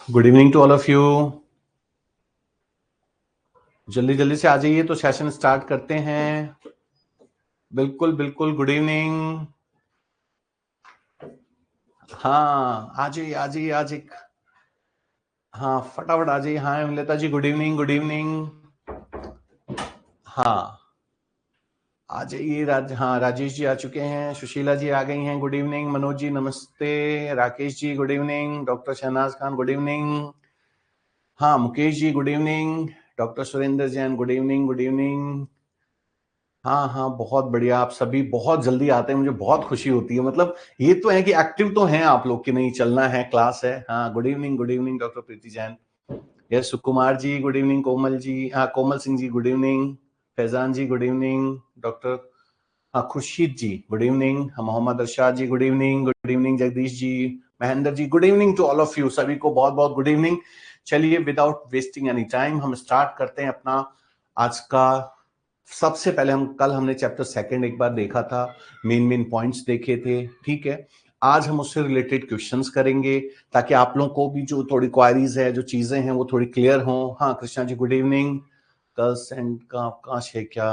Good evening to all of you. जल्दी जल्दी से आ जाइए तो सेशन स्टार्ट करते हैं। बिल्कुल बिल्कुल, गुड इवनिंग। हाँ, आ जाइए आ जाइए आ जाइए। हाँ, फटाफट आ जाइए। हाँ Amrita ji, good evening good evening. हाँ, आ जाइए। हाँ, राजेश जी आ चुके हैं, सुशीला जी आ गई हैं, गुड इवनिंग। मनोज जी नमस्ते, Rakesh ji good evening, doctor Shahnaz Khan good evening. हाँ, Mukesh ji good evening, doctor Surendra Jain good evening good evening. हाँ हाँ, बहुत बढ़िया। आप सभी बहुत जल्दी आते हैं, मुझे बहुत खुशी होती है। मतलब ये तो है कि एक्टिव तो हैं आप लोग कि नहीं, चलना है, क्लास है। हाँ, good evening doctor Preeti Jain. Yes, Sukumar ji good evening, Komal ji, हाँ Komal Singh ji good evening, Faizan ji good evening, doctor हाँ Khurshid ji good evening, Mohammad Arshad ji good evening Jagdish ji, Mahendra ji good evening to all of you. सभी को बहुत बहुत गुड इवनिंग। चलिए, विदाउट वेस्टिंग एनी टाइम हम स्टार्ट करते हैं अपना आज का। सबसे पहले हमने चैप्टर सेकंड एक बार देखा था, मेन मेन पॉइंट्स देखे थे, ठीक है। आज हम उससे रिलेटेड क्वेश्चंस करेंगे ताकि आप लोगों को भी जो थोड़ी क्वारीज है, जो चीजें हैं वो थोड़ी क्लियर हो। हाँ कृष्णा जी गुड इवनिंग। कल सेंड का आपका है क्या?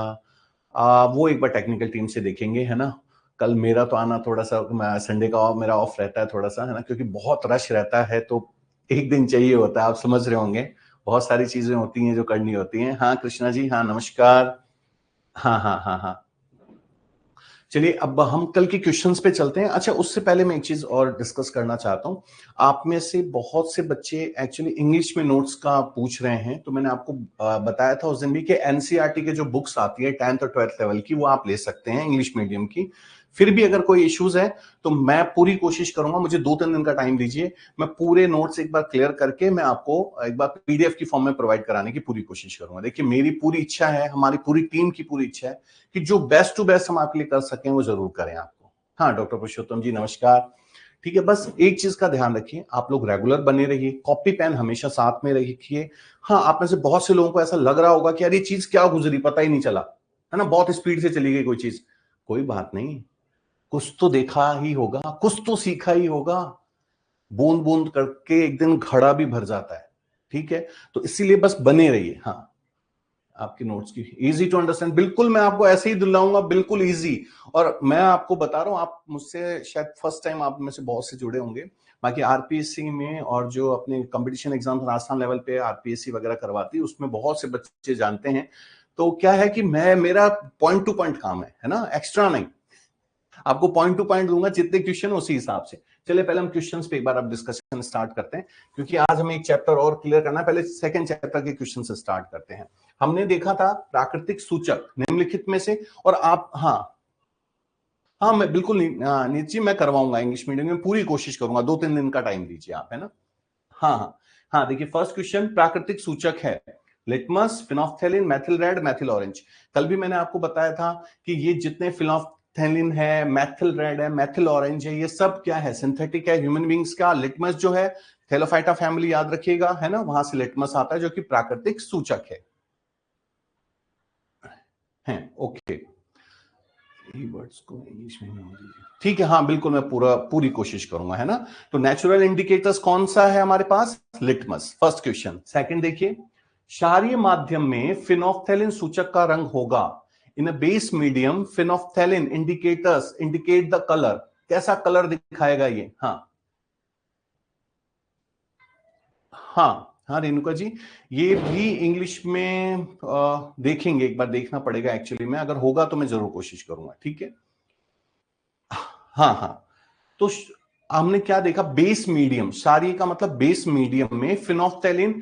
वो एक बार टेक्निकल टीम से देखेंगे, है ना। कल मेरा तो आना थोड़ा सा, संडे का मेरा ऑफ रहता है थोड़ा सा, है ना, क्योंकि बहुत रश रहता है तो एक दिन चाहिए होता है, आप समझ रहे होंगे। बहुत सारी चीजें होती हैं जो करनी होती हैं। हाँ कृष्णा जी, हाँ नमस्कार। हाँ हाँ हाँ हाँ। चलिए, अब हम कल के क्वेश्चंस पे चलते हैं। अच्छा, उससे पहले मैं एक चीज और डिस्कस करना चाहता हूं। आप में से बहुत से बच्चे एक्चुअली इंग्लिश में नोट्स का पूछ रहे हैं, तो मैंने आपको बताया था उस दिन भी कि एनसीईआरटी के जो बुक्स आती है 10th और 12th लेवल की, वो आप ले सकते हैं इंग्लिश मीडियम की। फिर भी अगर कोई इश्यूज है तो मैं पूरी कोशिश करूंगा, मुझे 2-3 दिन का टाइम दीजिए, मैं पूरे नोट्स एक बार क्लियर करके मैं आपको एक बार पीडीएफ की फॉर्म में प्रोवाइड कराने की पूरी कोशिश करूंगा। देखिए, मेरी पूरी इच्छा है, हमारी पूरी टीम की पूरी इच्छा है कि जो बेस्ट टू बेस्ट हम आपके लिए कर सकें वो जरूर करें आपको। हाँ डॉक्टर पुरुषोत्तम जी नमस्कार। ठीक है, बस एक चीज का ध्यान रखिए, आप लोग रेगुलर बने रहिए, कॉपी पेन हमेशा साथ में रखिए। हाँ, आप में से बहुत से लोगों को ऐसा लग रहा होगा कि यार ये चीज क्या गुजरी, पता ही नहीं चला, है ना, बहुत स्पीड से चली गई कोई चीज। कोई बात नहीं, कुछ तो देखा ही होगा, कुछ तो सीखा ही होगा। बूंद बूंद करके एक दिन घड़ा भी भर जाता है। ठीक है, तो इसीलिए बस बने रहिए। हाँ, आपके नोट्स की इजी टू अंडरस्टैंड, बिल्कुल मैं आपको ऐसे ही दिलाऊंगा, बिल्कुल इजी। और मैं आपको बता रहा हूं, आप मुझसे शायद फर्स्ट टाइम आप में से बहुत से जुड़े होंगे। बाकी आरपीएससी में और जो अपने कंपटीशन एग्जाम राजस्थान लेवल पे आरपीएससी वगैरह करवाती है, उसमें बहुत से बच्चे जानते हैं। तो क्या है कि मेरा पॉइंट टू पॉइंट काम है ना, एक्स्ट्रा नहीं। आपको पॉइंट टू पॉइंट दूंगा, जितने क्वेश्चन उसी हिसाब से। चलिए, पहले हम क्वेश्चंस पे एक बार अब डिस्कशन स्टार्ट करते हैं, क्योंकि आज हमें एक चैप्टर और क्लियर करना है। पहले सेकंड चैप्टर के क्वेश्चन से स्टार्ट करते हैं। हमने देखा था प्राकृतिक सूचक निम्नलिखित में से, और आप हाँ हाँ मैं बिल्कुल नीत जी, मैं करवाऊंगा इंग्लिश मीडियम में, पूरी कोशिश करूंगा। 2-3 दिन का टाइम दीजिए आप, है ना। हाँ हाँ हाँ, देखिए फर्स्ट क्वेश्चन प्राकृतिक सूचक है litmus, phenolphthalein, Maithil red, Maithil orange. कल भी मैंने आपको बताया था कि ये जितने फिनोफ्थेलिन है, मैथिल रेड है, मैथिल ऑरेंज है, ये सब क्या है, सिंथेटिक है ह्यूमन बींग्स का। लिटमस जो है थैलोफाइटा फैमिली, याद रखिएगा, है ना, वहां से लिटमस आता है जो कि प्राकृतिक सूचक है ओके। वर्ड्स को इंग्लिश में नाम दीजिए, ठीक है। हाँ बिल्कुल, मैं पूरी कोशिश करूंगा, है ना। तो नेचुरल इंडिकेटर्स कौन सा है हमारे पास, लिटमस, फर्स्ट क्वेश्चन। सेकंड देखिए, क्षारीय माध्यम में फिनोफ्थेलिन सूचक का रंग होगा। In a base medium phenolphthalein indicators indicate the colour. कैसा कलर दिखाएगा ये? हाँ हाँ हाँ रेणुका जी, ये भी इंग्लिश में देखेंगे, एक बार देखना पड़ेगा एक्चुअली में, अगर होगा तो मैं जरूर कोशिश करूंगा, ठीक है। हाँ हाँ, तो हमने क्या देखा, बेस मीडियम, क्षारीय का मतलब बेस मीडियम में फिनोफ्थेलिन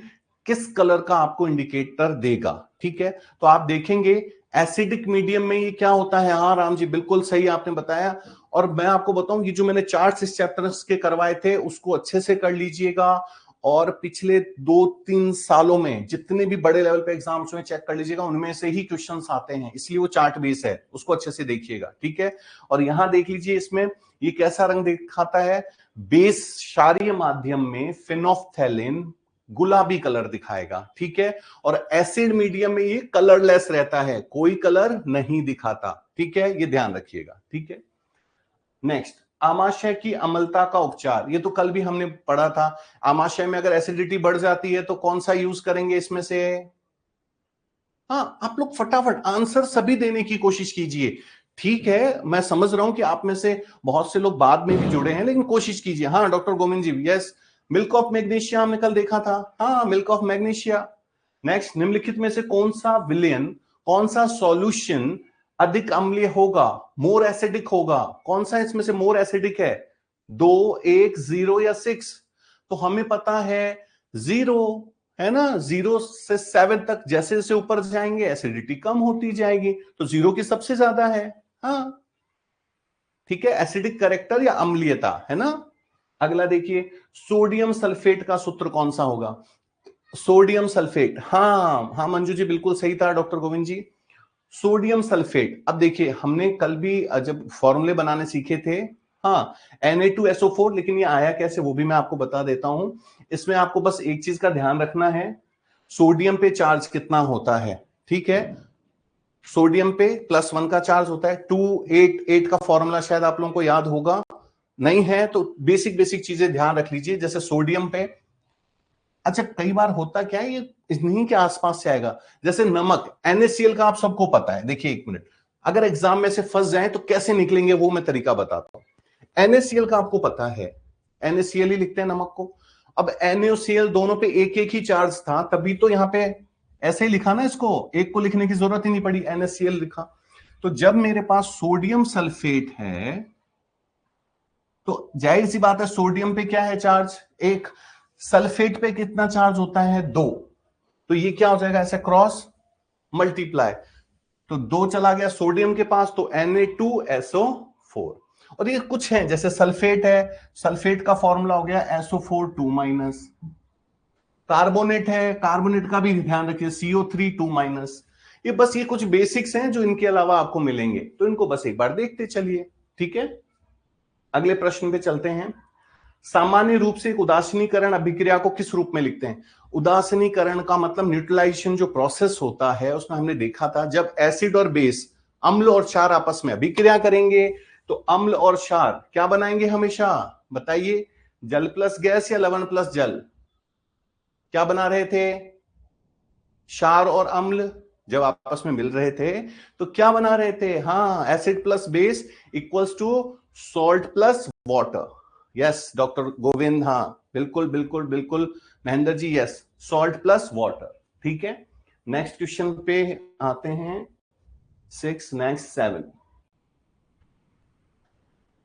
किस कलर का आपको इंडिकेटर देगा, ठीक है। तो आप देखेंगे एसिडिक मीडियम में ये क्या होता है। हाँ राम जी, बिल्कुल सही आपने बताया। और मैं आपको बताऊं, ये जो मैंने चार्ट्स इस चैप्टर्स के करवाए थे उसको अच्छे से कर लीजिएगा, और पिछले 2-3 सालों में जितने भी बड़े लेवल पे एग्जाम्स में चेक कर लीजिएगा, उनमें से ही क्वेश्चंस आते हैं, इसलिए वो चार्ट बेस है, उसको अच्छे से देखिएगा, ठीक है। और यहां देख लीजिए, इसमें ये कैसा रंग दिखाता है, बेस क्षारीय माध्यम में फिनोफ्थेलिन गुलाबी कलर दिखाएगा, ठीक है। और एसिड मीडियम में ये कलरलेस रहता है, कोई कलर नहीं दिखाता, ठीक है, ये ध्यान रखिएगा, ठीक है। नेक्स्ट, आमाशय की अम्लता का उपचार, ये तो कल भी हमने पढ़ा था। आमाशय में अगर एसिडिटी बढ़ जाती है तो कौन सा यूज करेंगे इसमें से? हाँ, आप लोग फटाफट आंसर सभी देने की कोशिश कीजिए। ठीक है, मैं समझ रहा हूं कि आप में से बहुत से लोग बाद में भी जुड़े हैं, लेकिन कोशिश कीजिए। हाँ doctor Govind ji, yes, milk of magnesia हमने कल देखा था। हाँ, मिल्क ऑफ मैग्नीशिया। नेक्स्ट, निम्नलिखित में से कौन सा विलयन, कौन सा सॉल्यूशन अधिक अम्लीय होगा, मोर एसिडिक होगा? कौन सा इसमें से मोर एसिडिक है? 2, 1, 0 या 6? तो हमें पता है 0, है ना। 0 से 7 तक जैसे जैसे ऊपर जाएंगे एसिडिटी कम होती जाएगी, तो 0 की सबसे ज्यादा है। हाँ ठीक है, एसिडिक करेक्टर या अम्लीयता, है ना। अगला देखिए, सोडियम सल्फेट का सूत्र कौन सा होगा? सोडियम सल्फेट, हाँ हाँ मंजू जी बिल्कुल सही था डॉक्टर गोविंद जी। सोडियम सल्फेट, अब देखिए हमने कल भी जब फॉर्मूले बनाने सीखे थे, हाँ Na2SO4, लेकिन ये आया कैसे वो भी मैं आपको बता देता हूं। इसमें आपको बस एक चीज का ध्यान रखना है, सोडियम पे चार्ज कितना होता है, ठीक है। सोडियम पे +1 का चार्ज होता है, 288 का फॉर्मूला शायद आप लोगों को याद होगा, नहीं है तो बेसिक बेसिक चीजें ध्यान रख लीजिए। जैसे सोडियम पे, अच्छा कई बार होता क्या है, ये इन्हीं के आसपास से आएगा। जैसे नमक, NaCl का आप सबको पता है। देखिए एक मिनट, अगर एग्जाम में से फंस जाए तो कैसे निकलेंगे वो मैं तरीका बताता हूं। NaCl का आपको पता है, NaCl ही लिखते हैं नमक को। अब NaCl दोनों पे एक एक ही चार्ज था, तभी तो यहां पे ऐसे ही लिखा ना, इसको एक को लिखने की जरूरत ही नहीं पड़ी, NaCl लिखा। तो जब मेरे पास सोडियम सल्फेट है तो जाहिर सी बात है सोडियम पे क्या है चार्ज, एक। सल्फेट पे कितना चार्ज होता है, 2। तो ये क्या हो जाएगा, ऐसे क्रॉस मल्टीप्लाई, तो 2 चला गया सोडियम के पास, तो Na2SO4। और ये कुछ है, जैसे सल्फेट है, सल्फेट का फॉर्मूला हो गया SO4 2-। कार्बोनेट है, कार्बोनेट का भी ध्यान रखिए, CO3 2-। ये बस ये कुछ बेसिक्स हैं जो इनके अलावा आपको मिलेंगे, तो इनको बस एक बार देखते चलिए, ठीक है। अगले प्रश्न पे चलते हैं। सामान्य रूप से एक उदासीनीकरण अभिक्रिया को किस रूप में लिखते हैं? उदासीनीकरण का मतलब न्यूट्रलाइजेशन जो प्रोसेस होता है, उसमें हमने देखा था जब एसिड और बेस, अम्ल और क्षार आपस में अभिक्रिया करेंगे तो अम्ल और क्षार क्या बनाएंगे हमेशा, बताइए? जल प्लस गैस या लवण प्लस जल? क्या बना रहे थे? क्षार और अम्ल जब आपस में मिल रहे थे तो क्या बना रहे थे? हाँ, acid plus base equals to salt plus water. Yes doctor Govind, हाँ बिल्कुल बिल्कुल बिल्कुल Mahendra ji, yes, salt plus water, ठीक है। नेक्स्ट क्वेश्चन पे आते हैं, 6, नेक्स्ट 7।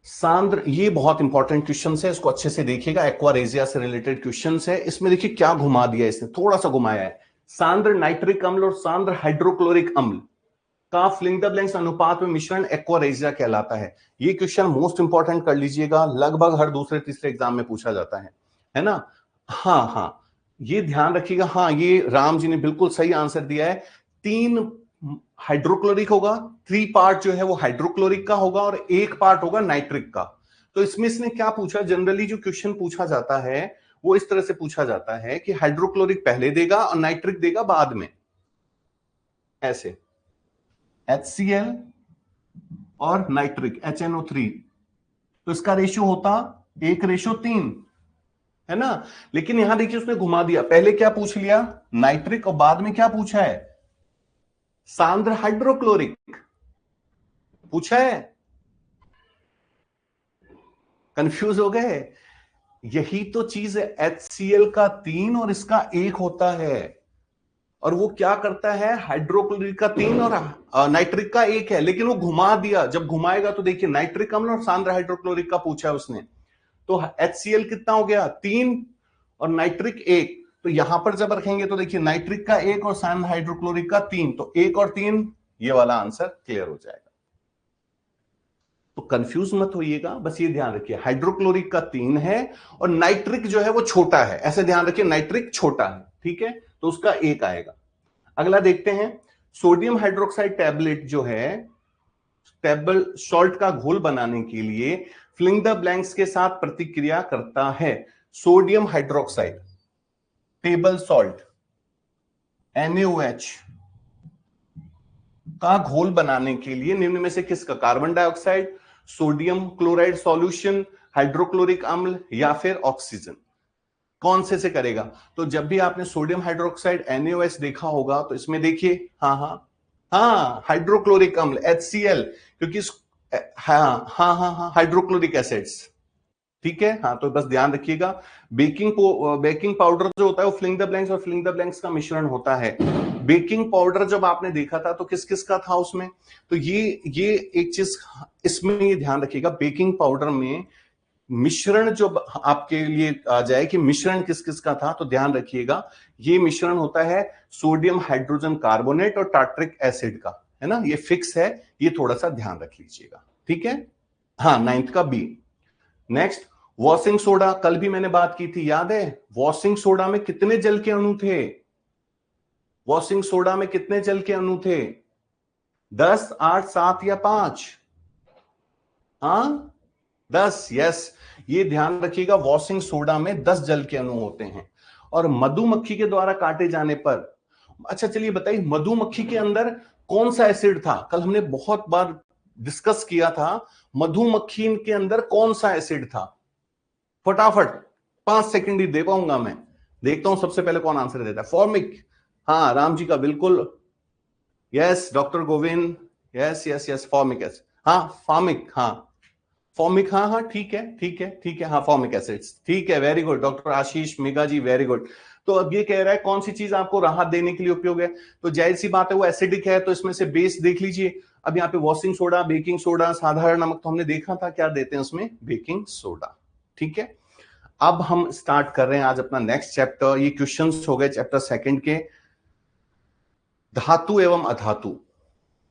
सांद्र, ये बहुत इंपॉर्टेंट क्वेश्चन है, इसको अच्छे से देखिएगा, एक्वारेजिया से रिलेटेड क्वेश्चन है। इसमें देखिए क्या घुमा दिया इसने, थोड़ा सा घुमाया है। सांद्र नाइट्रिक अम्ल और सांद्र हाइड्रोक्लोरिक अम्ल का फिलिंग द ब्लैंक्स अनुपात में मिश्रण एक्वारेजिया कहलाता है। ये क्वेश्चन मोस्ट इंपॉर्टेंट कर लीजिएगा, लगभग हर दूसरे तीसरे एग्जाम में पूछा जाता है ना। हाँ हाँ, ये ध्यान रखिएगा। हाँ, ये राम जी ने बिल्कुल सही आंसर दिया है। 3 हाइड्रोक्लोरिक होगा, 3 पार्ट जो है वो हाइड्रोक्लोरिक का होगा और 1 पार्ट होगा नाइट्रिक का। तो इसमें इसने क्या पूछा, जनरली जो क्वेश्चन पूछा जाता है वो इस तरह से पूछा जाता है कि हाइड्रोक्लोरिक पहले देगा और नाइट्रिक देगा बाद में, ऐसे HCl और नाइट्रिक HNO3, तो इसका रेशियो होता 1:3, है ना। लेकिन यहां देखिए उसने घुमा दिया, पहले क्या पूछ लिया, नाइट्रिक, और बाद में क्या पूछा है, सांद्र हाइड्रोक्लोरिक पूछा है। कंफ्यूज हो गए? यही तो चीज है, HCl का 3 और इसका 1 होता है, और वो क्या करता है, हाइड्रोक्लोरिक का 3 और नाइट्रिक का 1 है, लेकिन वो घुमा दिया। जब घुमाएगा तो देखिए नाइट्रिक अम्ल और सांद्र हाइड्रोक्लोरिक का पूछा है उसने, तो HCl कितना हो गया, 3 और नाइट्रिक 1। तो यहां पर जब रखेंगे तो देखिए नाइट्रिक का 1 और सांद्र हाइड्रोक्लोरिक का 3, तो 1 और 3, ये वाला आंसर क्लियर हो जाएगा। तो कंफ्यूज मत होइएगा, बस ये ध्यान रखिए हाइड्रोक्लोरिक का 3 है और नाइट्रिक जो है वो छोटा है, ऐसे ध्यान रखिए नाइट्रिक छोटा है, ठीक है, तो उसका 1 आएगा। अगला देखते हैं, सोडियम हाइड्रोक्साइड टैबलेट जो है, टेबल सॉल्ट का घोल बनाने के लिए फिलिंग द ब्लैंक्स के साथ प्रतिक्रिया करता है। Sodium hydroxide table salt NaOH का घोल बनाने के लिए निम्न में से किसका, carbon dioxide, sodium chloride solution, hydrochloric अम्ल या फिर ऑक्सीजन, कौन से करेगा? तो जब भी आपने सोडियम हाइड्रोक्साइड NaOH देखा होगा तो इसमें देखिए, हाँ हाँ हाँ, हाइड्रोक्लोरिक अम्ल HCl, क्योंकि हाँ हाँ हाँ हाँ, हाइड्रोक्लोरिक एसिड्स, ठीक है। हाँ, तो बस ध्यान रखिएगा, बेकिंग पाउडर जो होता है वो फिलिंग द ब्लैंक्स और फिलिंग द ब्लैंक्स का मिश्रण होता है। बेकिंग पाउडर जब आपने देखा था तो किस किस का था उसमें? तो ये एक चीज इसमें ये ध्यान रखिएगा, बेकिंग पाउडर में मिश्रण जो आपके लिए आ जाए कि मिश्रण किस किस का था, तो ध्यान रखिएगा ये मिश्रण होता है सोडियम हाइड्रोजन कार्बोनेट और टार्ट्रिक एसिड का, है ना, ये फिक्स है, ये थोड़ा सा ध्यान रख लीजिएगा, ठीक है। हाँ, 9th का बी। नेक्स्ट, वॉशिंग सोडा, कल भी मैंने बात की थी, याद है? वॉशिंग सोडा में कितने जल के अणु थे? वॉशिंग सोडा में कितने जल के अणु थे? 10, 8, 7 या 5? हाँ, 10। यस, ये ध्यान रखिएगा, वॉशिंग सोडा में 10 जल के अणु होते हैं। और मधुमक्खी के द्वारा काटे जाने पर, अच्छा चलिए बताइए, मधुमक्खी के अंदर कौन सा एसिड था? कल हमने बहुत बार डिस्कस किया था, मधुमक्खी के अंदर कौन सा एसिड था? फटाफट 5 सेकंड ही दे पाऊंगा मैं, देखता हूं सबसे पहले कौन आंसर देता है। फॉर्मिक, हाँ राम जी का बिल्कुल, yes doctor Govind, yes yes yes, formic acid, हाँ फॉर्मिक, हाँ फॉर्मिक, हाँ हाँ ठीक है ठीक है ठीक है, हाँ फॉर्मिक एसिड्स, ठीक है, वेरी गुड डॉक्टर आशीष मेगा जी, वेरी गुड। तो अब ये कह रहा है कौन सी चीज आपको राहत देने के लिए उपयोग है, तो जाहिर सी बात है वो एसिडिक है, तो इसमें से बेस देख लीजिए। अब यहाँ पे वॉशिंग सोडा, बेकिंग सोडा, साधारण नमक, तो हमने देखा था क्या देते हैं उसमें, बेकिंग सोडा, ठीक है। अब हम स्टार्ट कर रहे हैं आज अपना नेक्स्ट चैप्टर, ये क्वेश्चंस हो गए चैप्टर 2 के, धातु एवं अधातु,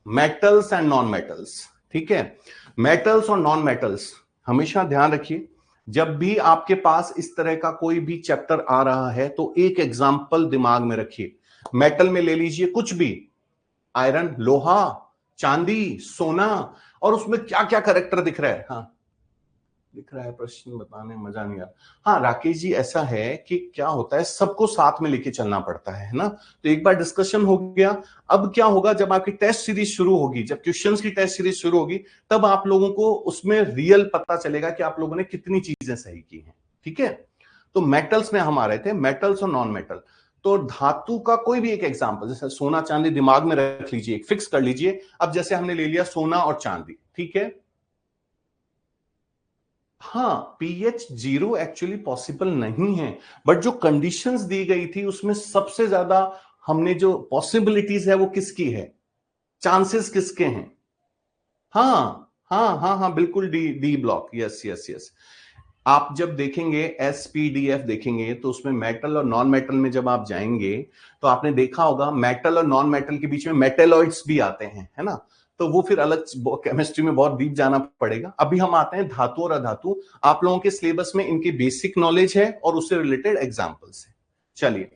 मेटल्स एंड नॉन मेटल्स, ठीक है। मेटल्स और नॉन मेटल्स, हमेशा ध्यान रखिए, जब भी आपके पास इस तरह का कोई भी चैप्टर आ रहा है तो एक एग्जाम्पल दिमाग में रखिए। मेटल में ले लीजिए कुछ भी, आयरन, लोहा, चांदी, सोना, और उसमें क्या क्या करेक्टर दिख रहा है, हाँ दिख रहा है, प्रश्न बताने मजा नहीं आ रहा। हाँ राकेश जी, ऐसा है कि क्या होता है, सबको साथ में लेके चलना पड़ता है ना, तो एक बार डिस्कशन हो गया। अब क्या होगा, जब आपकी टेस्ट सीरीज शुरू होगी, जब क्वेश्चंस की टेस्ट सीरीज शुरू होगी, तब आप लोगों को उसमें रियल पता चलेगा कि आप लोगों ने कितनी चीजें सही की हैं, ठीक है। तो मेटल्स में हम आ रहे थे, मेटल्स और नॉन मेटल। तो धातु का कोई भी एक एग्जाम्पल, जैसे सोना चांदी दिमाग में रख लीजिए, फिक्स कर लीजिए। अब जैसे हमने ले लिया सोना और चांदी, ठीक है, हाँ pH 0 एक्चुअली पॉसिबल नहीं है, बट जो कंडीशंस दी गई थी उसमें सबसे ज्यादा हमने जो पॉसिबिलिटीज है वो किसकी है, चांसेस किसके हैं? हाँ हाँ हाँ हाँ बिल्कुल, D D block, yes yes yes. आप जब देखेंगे SPDF देखेंगे तो उसमें मेटल और नॉन मेटल में जब आप जाएंगे तो आपने देखा होगा मेटल और नॉन मेटल के बीच में मेटेलॉइड्स भी आते हैं, है ना, तो वो फिर अलग केमिस्ट्री में बहुत डीप जाना पड़ेगा। अभी हम आते हैं धातु और अधातु, आप लोगों के सिलेबस में इनकी बेसिक नॉलेज है और उससे रिलेटेड एग्जाम्पल्स है। चलिए,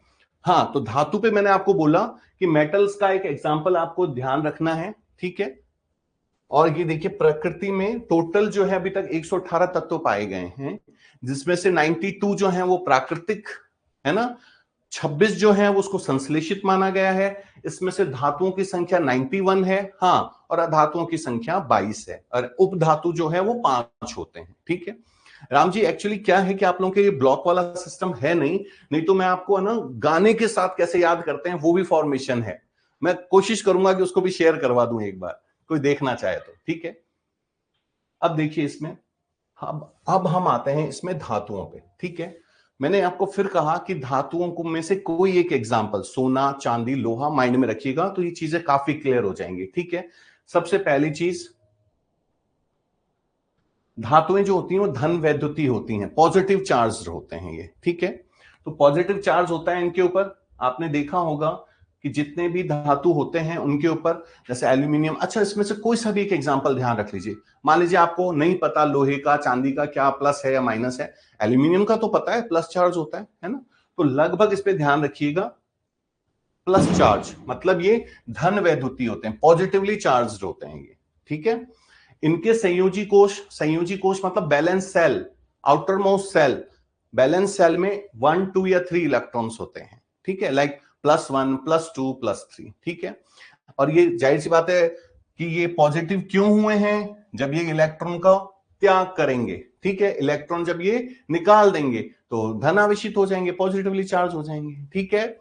हाँ तो धातु पे मैंने आपको बोला कि मेटल्स का एक एग्जाम्पल आपको ध्यान रखना है, ठीक है। और ये देखिए, प्रकृति में टोटल जो है अभी तक 118 तत्व पाए गए हैं, जिसमें से 92 जो है वो प्राकृतिक है ना, 26 जो है वो उसको संश्लेषित माना गया है। इसमें से धातुओं की संख्या 91 है, हाँ, और अधातुओं की संख्या 22 है, और उपधातु जो है वो 5 होते हैं, ठीक है। राम जी, एक्चुअली क्या है कि आप लोगों के ये ब्लॉक वाला सिस्टम है नहीं तो मैं आपको है ना गाने के साथ कैसे याद करते हैं वो भी फॉर्मेशन है, मैं कोशिश करूंगा कि उसको भी शेयर करवा दूं एक बार, कोई देखना चाहे तो, ठीक है। अब देखिए इसमें, अब हम आते हैं इसमें धातुओं पे, ठीक है। मैंने आपको फिर कहा कि धातुओं को में से कोई एक एग्जांपल, सोना चांदी लोहा, माइंड में रखिएगा तो ये चीजें काफी क्लियर हो जाएंगी, ठीक है। सबसे पहली चीज, धातुएं जो होती हैं वो धन वैद्युति होती हैं, पॉजिटिव चार्ज होते हैं ये, ठीक है। तो पॉजिटिव चार्ज होता है इनके ऊपर, आपने देखा होगा कि जितने भी धातु होते हैं उनके ऊपर, जैसे एल्यूमिनियम, अच्छा इसमें से कोई सा भी एक एग्जांपल ध्यान रख लीजिए। मान लीजिए आपको नहीं पता लोहे का चांदी का क्या प्लस है या माइनस है, एल्यूमिनियम का तो पता है प्लस चार्ज होता है ना, तो लगभग इस पे ध्यान रखिएगा, प्लस चार्ज मतलब ये धन वैद्युति होते हैं, पॉजिटिवली चार्ज होते हैं ये, ठीक है। इनके संयोजी कोश मतलब valence shell, outermost shell, valence shell में 1 2 या 3 इलेक्ट्रॉन्स होते हैं, ठीक है, लाइक +1 +2 +3, ठीक है। और ये जाहिर सी बात है कि ये पॉजिटिव क्यों हुए हैं, जब ये इलेक्ट्रॉन का त्याग करेंगे, ठीक है, इलेक्ट्रॉन जब ये निकाल देंगे तो धनावेशित हो जाएंगे, पॉजिटिवली चार्ज हो जाएंगे, ठीक है।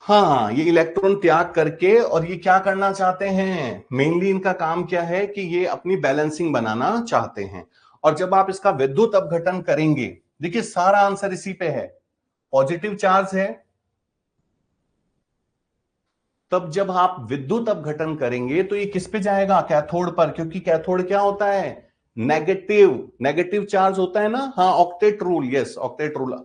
हाँ, ये इलेक्ट्रॉन त्याग करके, और ये क्या करना चाहते हैं, मेनली इनका काम क्या है कि ये अपनी बैलेंसिंग बनाना चाहते हैं। और जब आप इसका विद्युत अपघटन करेंगे, देखिए सारा आंसर इसी पे है, पॉजिटिव चार्ज है, तब जब आप विद्युत अपघटन करेंगे तो ये किस पे जाएगा, कैथोड पर, क्योंकि कैथोड क्या होता है, नेगेटिव, नेगेटिव चार्ज होता है ना, हाँ, octet rule, yes octet rule.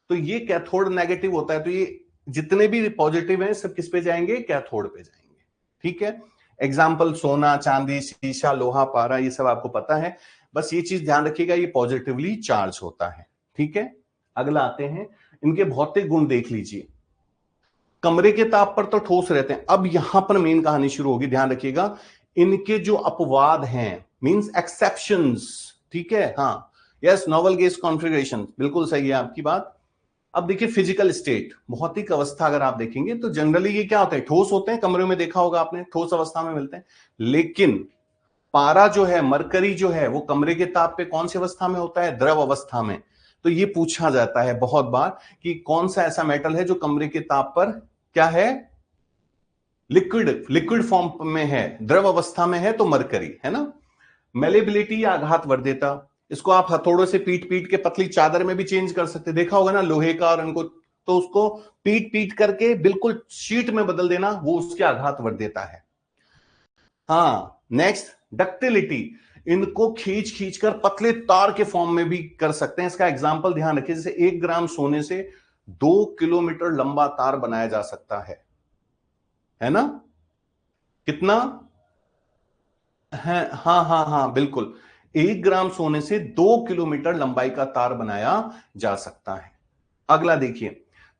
तो ये कैथोड नेगेटिव होता है, तो ये जितने भी पॉजिटिव हैं सब किस पे जाएंगे, कैथोड पे जाएंगे, ठीक है। एग्जाम्पल सोना, चांदी, शीशा, लोहा, पारा, ये सब आपको पता है, बस ये चीज ध्यान रखिएगा, ये पॉजिटिवली चार्ज होता है, ठीक है। अगला आते हैं, इनके भौतिक गुण देख लीजिए। कमरे के ताप पर तो ठोस रहते हैं। अब यहां पर मेन कहानी शुरू होगी, ध्यान रखिएगा, इनके जो अपवाद हैं, मींस एक्सेप्शंस, ठीक है, हाँ, यस, नोवेल गैस कॉन्फ़िगरेशन, बिल्कुल सही है आपकी बात। अब देखिए फिजिकल स्टेट, भौतिक अवस्था अगर आप देखेंगे तो जनरली ये क्या होते हैं, ठोस होते हैं, कमरे में देखा होगा आपने, ठोस अवस्था में मिलते हैं। लेकिन पारा जो है, मरकरी जो है, वो कमरे के ताप पे कौन सी अवस्था में होता है, द्रव अवस्था में। तो ये पूछा जाता है बहुत बार कि कौन सा ऐसा मेटल है जो कमरे के ताप पर क्या है, लिक्विड, लिक्विड फॉर्म में है, द्रव अवस्था में है, तो मरकरी है ना। मेलेबिलिटी या आघात वर्ध्यता, इसको आप हथौड़ों से पीट पीट के पतली चादर में भी चेंज कर सकते, देखा होगा ना लोहे का, और इनको तो उसको पीट पीट करके बिल्कुल शीट में बदल देना, वो उसके आघात वर्ध्यता है। हाँ, नेक्स्ट डक्टिलिटी, इनको खींच खींच कर पतले तार के फॉर्म में भी कर सकते हैं। इसका एग्जांपल ध्यान रखिए, जैसे 1 ग्राम सोने से 2 किलोमीटर लंबा तार बनाया जा सकता है ना, कितना है, हाँ हाँ हाँ बिल्कुल, 1 ग्राम सोने से 2 किलोमीटर लंबाई का तार बनाया जा सकता है। अगला देखिए,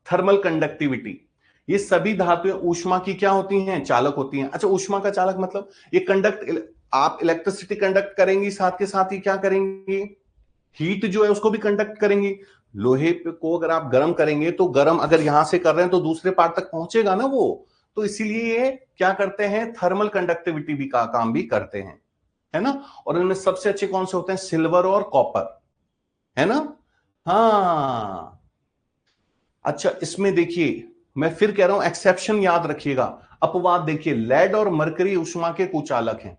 थर्मल कंडक्टिविटी, ये सभी धातुएं ऊष्मा की क्या होती हैं, चालक होती हैं। अच्छा, ऊष्मा का चालक मतलब ये कंडक्ट, आप इलेक्ट्रिसिटी कंडक्ट करेंगी, साथ के साथ ही क्या करेंगी, हीट जो है उसको भी कंडक्ट करेंगी। लोहे को अगर आप गर्म करेंगे तो गर्म अगर यहां से कर रहे हैं तो दूसरे पार्ट तक पहुंचेगा ना वो, तो इसीलिए ये क्या करते हैं, थर्मल कंडक्टिविटी भी का काम भी करते हैं, है ना। और इनमें सबसे अच्छे कौन से होते हैं, सिल्वर और कॉपर, है ना। हाँ, अच्छा, इसमें देखिए मैं फिर कह रहा हूं, एक्सेप्शन याद रखिएगा, अपवाद देखिए, लेड और मरकरी ऊष्मा के कुचालक हैं,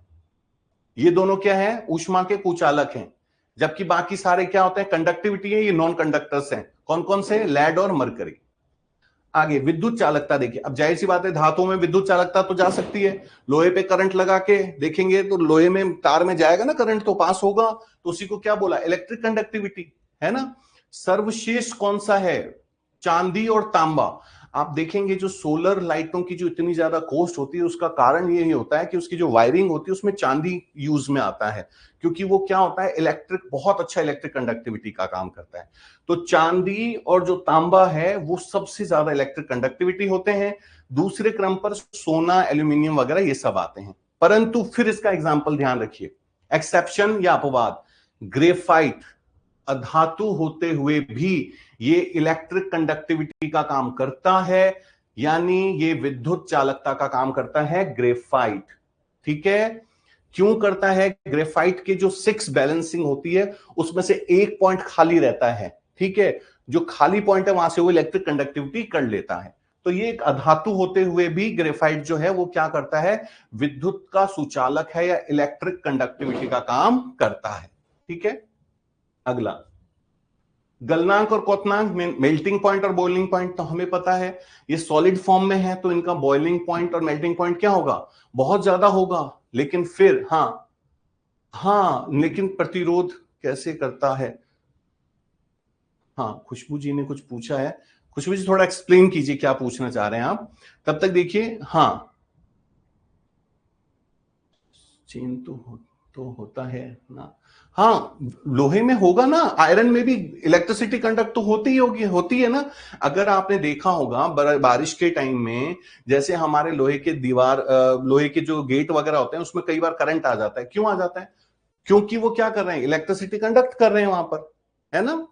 ये दोनों क्या है, ऊष्मा के कुचालक हैं, जबकि बाकी सारे क्या होते हैं, कंडक्टिविटी है, ये नॉन कंडक्टर्स हैं। कौन कौन से, लेड और मरकरी। आगे विद्युत चालकता देखिए, अब जाहिर सी बात है धातुओं में विद्युत चालकता तो जा सकती है, लोहे पे करंट लगा के देखेंगे तो लोहे में तार में जाएगा ना करंट, तो पास होगा, तो उसी को क्या बोला, इलेक्ट्रिक कंडक्टिविटी, है ना। सर्वश्रेष्ठ कौन सा है, चांदी और तांबा। आप देखेंगे जो सोलर लाइटों की जो इतनी ज्यादा कॉस्ट होती है, उसका कारण यही होता है कि उसकी जो वायरिंग होती है उसमें चांदी यूज में आता है, क्योंकि वो क्या होता है, इलेक्ट्रिक, बहुत अच्छा इलेक्ट्रिक कंडक्टिविटी का काम करता है। तो चांदी और जो तांबा है वो सबसे ज्यादा इलेक्ट्रिक कंडक्टिविटी होते हैं, दूसरे क्रम पर सोना, एल्यूमिनियम वगैरह ये सब आते हैं। परंतु फिर इसका एग्जाम्पल ध्यान रखिए, एक्सेप्शन या अपवाद, ग्रेफाइट अधातु होते हुए भी ये इलेक्ट्रिक कंडक्टिविटी का काम करता है, यानी ये विद्युत चालकता का काम करता है ग्रेफाइट, ठीक है। क्यों करता है, ग्रेफाइट के जो 6 बैलेंसिंग होती है उसमें से एक पॉइंट खाली रहता है, ठीक है, जो खाली पॉइंट है वहां से वो इलेक्ट्रिक कंडक्टिविटी कर लेता है। तो ये एक अधातु होते हुए भी ग्रेफाइट जो है वो क्या करता है, विद्युत का सुचालक है या इलेक्ट्रिक कंडक्टिविटी का काम करता है, ठीक है। अगला, गलनांक और क्वथनांक, मेल्टिंग पॉइंट और बॉइलिंग पॉइंट तो हमें पता है, ये सॉलिड फॉर्म में है तो इनका बॉइलिंग पॉइंट और मेल्टिंग पॉइंट क्या होगा, बहुत ज्यादा होगा। लेकिन फिर हाँ, हाँ लेकिन प्रतिरोध कैसे करता है, हाँ, खुशबू जी ने कुछ पूछा है, खुशबू जी थोड़ा एक्सप्लेन कीजिए क्या पूछना चाह रहे हैं आप, तब तक देखिए। हाँ, चेन तो होता है ना, हाँ, लोहे में होगा ना, आयरन में भी इलेक्ट्रिसिटी कंडक्ट तो होती ही होगी, होती है ना। अगर आपने देखा होगा बारिश के टाइम में, जैसे हमारे लोहे के दीवार, लोहे के जो गेट वगैरह होते हैं उसमें कई बार करंट आ जाता है, क्यों आ जाता है, क्योंकि वो क्या कर रहे हैं, इलेक्ट्रिसिटी कंडक्ट कर रहे हैं वहां पर, है ना।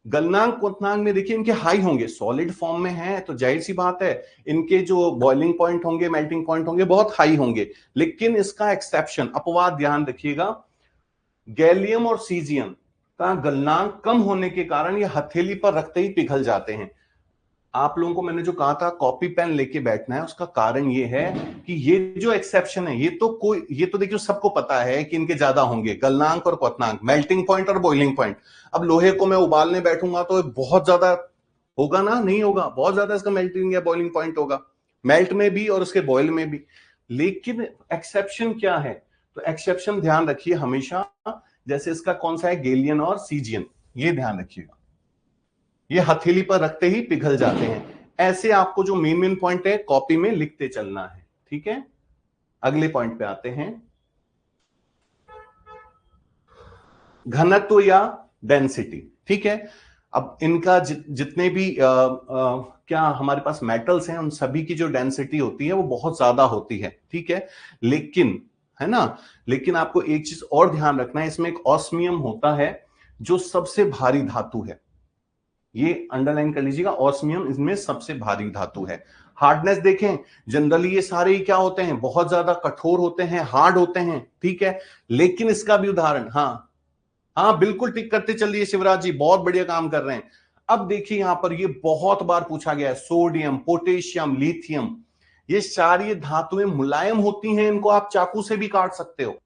गलनांक क्वथनांक में देखिए इनके हाई होंगे, सॉलिड फॉर्म में है तो जाहिर सी बात है इनके जो बॉइलिंग पॉइंट होंगे, मेल्टिंग पॉइंट होंगे, बहुत हाई होंगे। लेकिन इसका एक्सेप्शन, अपवाद ध्यान रखिएगा, गैलियम और सीजियम का गलनांक कम होने के कारण ये हथेली पर रखते ही पिघल जाते हैं। आप लोगों को मैंने जो कहा था कॉपी पेन लेके बैठना है, उसका कारण ये है कि ये जो एक्सेप्शन है, ये तो देखिए सबको पता है कि इनके ज्यादा होंगे, गलनांक और क्वथनांक, मेल्टिंग पॉइंट और बॉइलिंग पॉइंट। अब लोहे को मैं उबालने बैठूंगा तो बहुत ज्यादा होगा ना, नहीं होगा, बहुत ज्यादा इसका मेल्टिंग या बॉइलिंग पॉइंट होगा, मेल्ट में भी और उसके बॉयल में भी। लेकिन एक्सेप्शन क्या है? तो एक्सेप्शन ध्यान रखिए हमेशा, जैसे इसका कौन सा है, गैलियन और सीजियन, ये ध्यान रखिएगा, ये हथेली पर रखते ही पिघल जाते हैं। ऐसे आपको जो मेन मेन पॉइंट है कॉपी में लिखते चलना है, ठीक है। अगले पॉइंट पे आते हैं, घनत्व या डेंसिटी, ठीक है। अब इनका जितने भी क्या हमारे पास मेटल्स हैं, उन सभी की जो डेंसिटी होती है वो बहुत ज्यादा होती है, ठीक है। लेकिन, है ना, लेकिन आपको एक चीज और ध्यान रखना है, इसमें एक ऑस्मियम होता है जो सबसे भारी धातु है, ये अंडरलाइन कर लीजिएगा, ऑस्मियम इसमें सबसे भारी धातु है। हार्डनेस देखें, जनरली ये सारे ही क्या होते हैं, बहुत ज्यादा कठोर होते हैं, हार्ड होते हैं, ठीक है। लेकिन इसका भी उदाहरण, हाँ हाँ बिल्कुल टिक करते चलिए शिवराज जी, बहुत बढ़िया काम कर रहे हैं। अब देखिए यहां पर ये बहुत बार पूछा गया है, सोडियम, पोटेशियम, लिथियम, ये सारी धातुएं मुलायम होती हैं, इनको आप चाकू से भी काट सकते हो।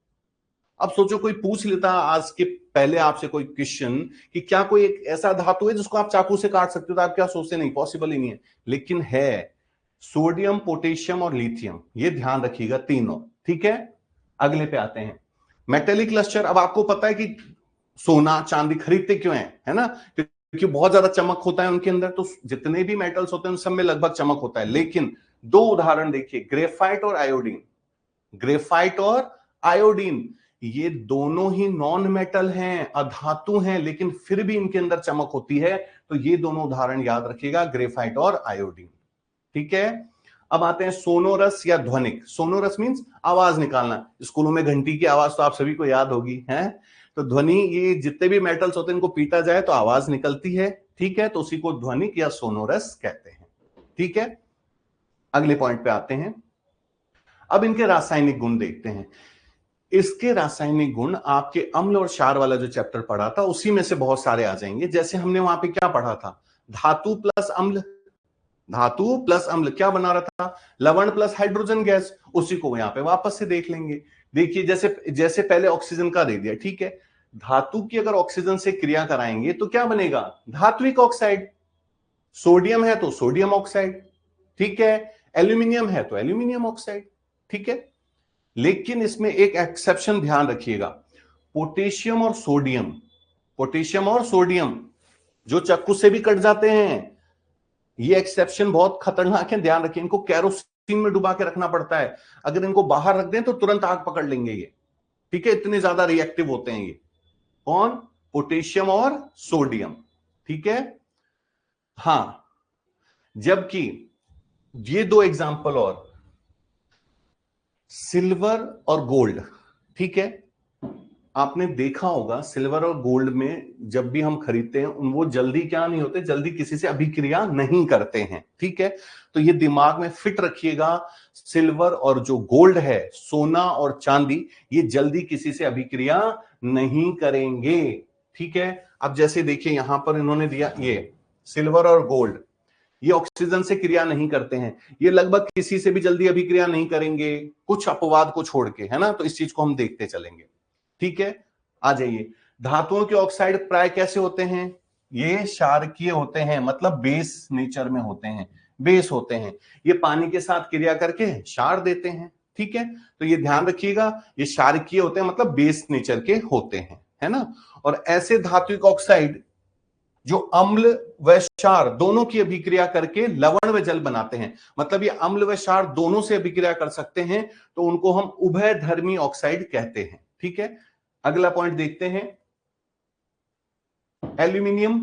अब सोचो कोई पूछ लेता आज के पहले आपसे कोई क्वेश्चन कि क्या कोई एक ऐसा धातु है जिसको आप चाकू से काट सकते हो, तो आप क्या सोचते, नहीं, पॉसिबल ही नहीं है। लेकिन है, सोडियम, पोटेशियम और लिथियम, ये ध्यान रखिएगा तीनों, ठीक है। अगले पे आते हैं, मेटेलिक लस्टर। अब आपको पता है कि सोना चांदी खरीदते क्यों है ना, क्योंकि बहुत ज्यादा चमक होता है उनके अंदर, तो जितने भी मेटल्स होते हैं उन सब में लगभग चमक होता है। लेकिन दो उदाहरण देखिए, ग्रेफाइट और आयोडीन, ग्रेफाइट और आयोडीन, ये दोनों ही नॉन मेटल हैं, अधातु हैं, लेकिन फिर भी इनके अंदर चमक होती है। तो ये दोनों उदाहरण याद रखिएगा, ग्रेफाइट और आयोडीन, ठीक है। अब आते हैं सोनोरस या ध्वनिक। सोनोरस मींस आवाज निकालना, स्कूलों में घंटी की आवाज तो आप सभी को याद होगी, है। तो ध्वनि, ये जितने भी मेटल्स होते हैं इनको पीटा जाए तो आवाज निकलती है, ठीक है, तो उसी को ध्वनिक या सोनोरस कहते हैं, ठीक है। अगले पॉइंट पे आते हैं, अब इनके रासायनिक गुण देखते हैं। इसके रासायनिक गुण आपके अम्ल और क्षार वाला जो चैप्टर पढ़ा था उसी में से बहुत सारे आ जाएंगे। जैसे हमने वहां पे क्या पढ़ा था, धातु प्लस अम्ल, धातु प्लस अम्ल क्या बना रहा था, लवण प्लस हाइड्रोजन गैस, उसी को यहां पे वापस से देख लेंगे। देखिए जैसे जैसे पहले ऑक्सीजन का दे दिया, ठीक है, धातु की अगर ऑक्सीजन से क्रिया कराएंगे तो क्या बनेगा, धात्विक ऑक्साइड। सोडियम है तो सोडियम ऑक्साइड, ठीक है, एल्यूमिनियम है तो एल्यूमिनियम ऑक्साइड, ठीक है। लेकिन इसमें एक एक्सेप्शन ध्यान रखिएगा, पोटेशियम और सोडियम, पोटेशियम और सोडियम जो चाकू से भी कट जाते हैं, ये एक्सेप्शन बहुत खतरनाक है, ध्यान रखिए, इनको कैरोसिन में डुबा के रखना पड़ता है, अगर इनको बाहर रख दें तो तुरंत आग पकड़ लेंगे ये, ठीक है, इतने ज्यादा रिएक्टिव होते हैं ये। कौन, पोटेशियम और सोडियम, ठीक है। हां, जबकि ये दो एग्जाम्पल और, सिल्वर और गोल्ड, ठीक है, आपने देखा होगा सिल्वर और गोल्ड में जब भी हम खरीदते हैं वो जल्दी क्या नहीं होते, जल्दी किसी से अभिक्रिया नहीं करते हैं, ठीक है। तो ये दिमाग में फिट रखिएगा, सिल्वर और जो गोल्ड है, सोना और चांदी, ये जल्दी किसी से अभिक्रिया नहीं करेंगे, ठीक है। अब जैसे देखिए यहां पर इन्होंने दिया, ये सिल्वर और गोल्ड, ये ऑक्सीजन से क्रिया नहीं करते हैं, ये लगभग किसी से भी जल्दी अभिक्रिया नहीं करेंगे, कुछ अपवाद को छोड़ के, है ना। तो इस चीज को हम देखते चलेंगे, ठीक है। आ जाइए, धातुओं के ऑक्साइड प्राय कैसे होते हैं, ये क्षारकीय होते हैं, मतलब बेस नेचर में होते हैं, बेस होते हैं, ये पानी के साथ क्रिया करके क्षार देते हैं, ठीक है। तो ये ध्यान रखिएगा, ये क्षारकीय होते हैं, मतलब बेस नेचर के होते हैं, है ना। और ऐसे धात्विक ऑक्साइड जो अम्ल व क्षार दोनों की अभिक्रिया करके लवण व जल बनाते हैं, मतलब ये अम्ल व क्षार दोनों से अभिक्रिया कर सकते हैं, तो उनको हम उभयधर्मी ऑक्साइड कहते हैं, ठीक है। अगला पॉइंट देखते हैं, एल्यूमिनियम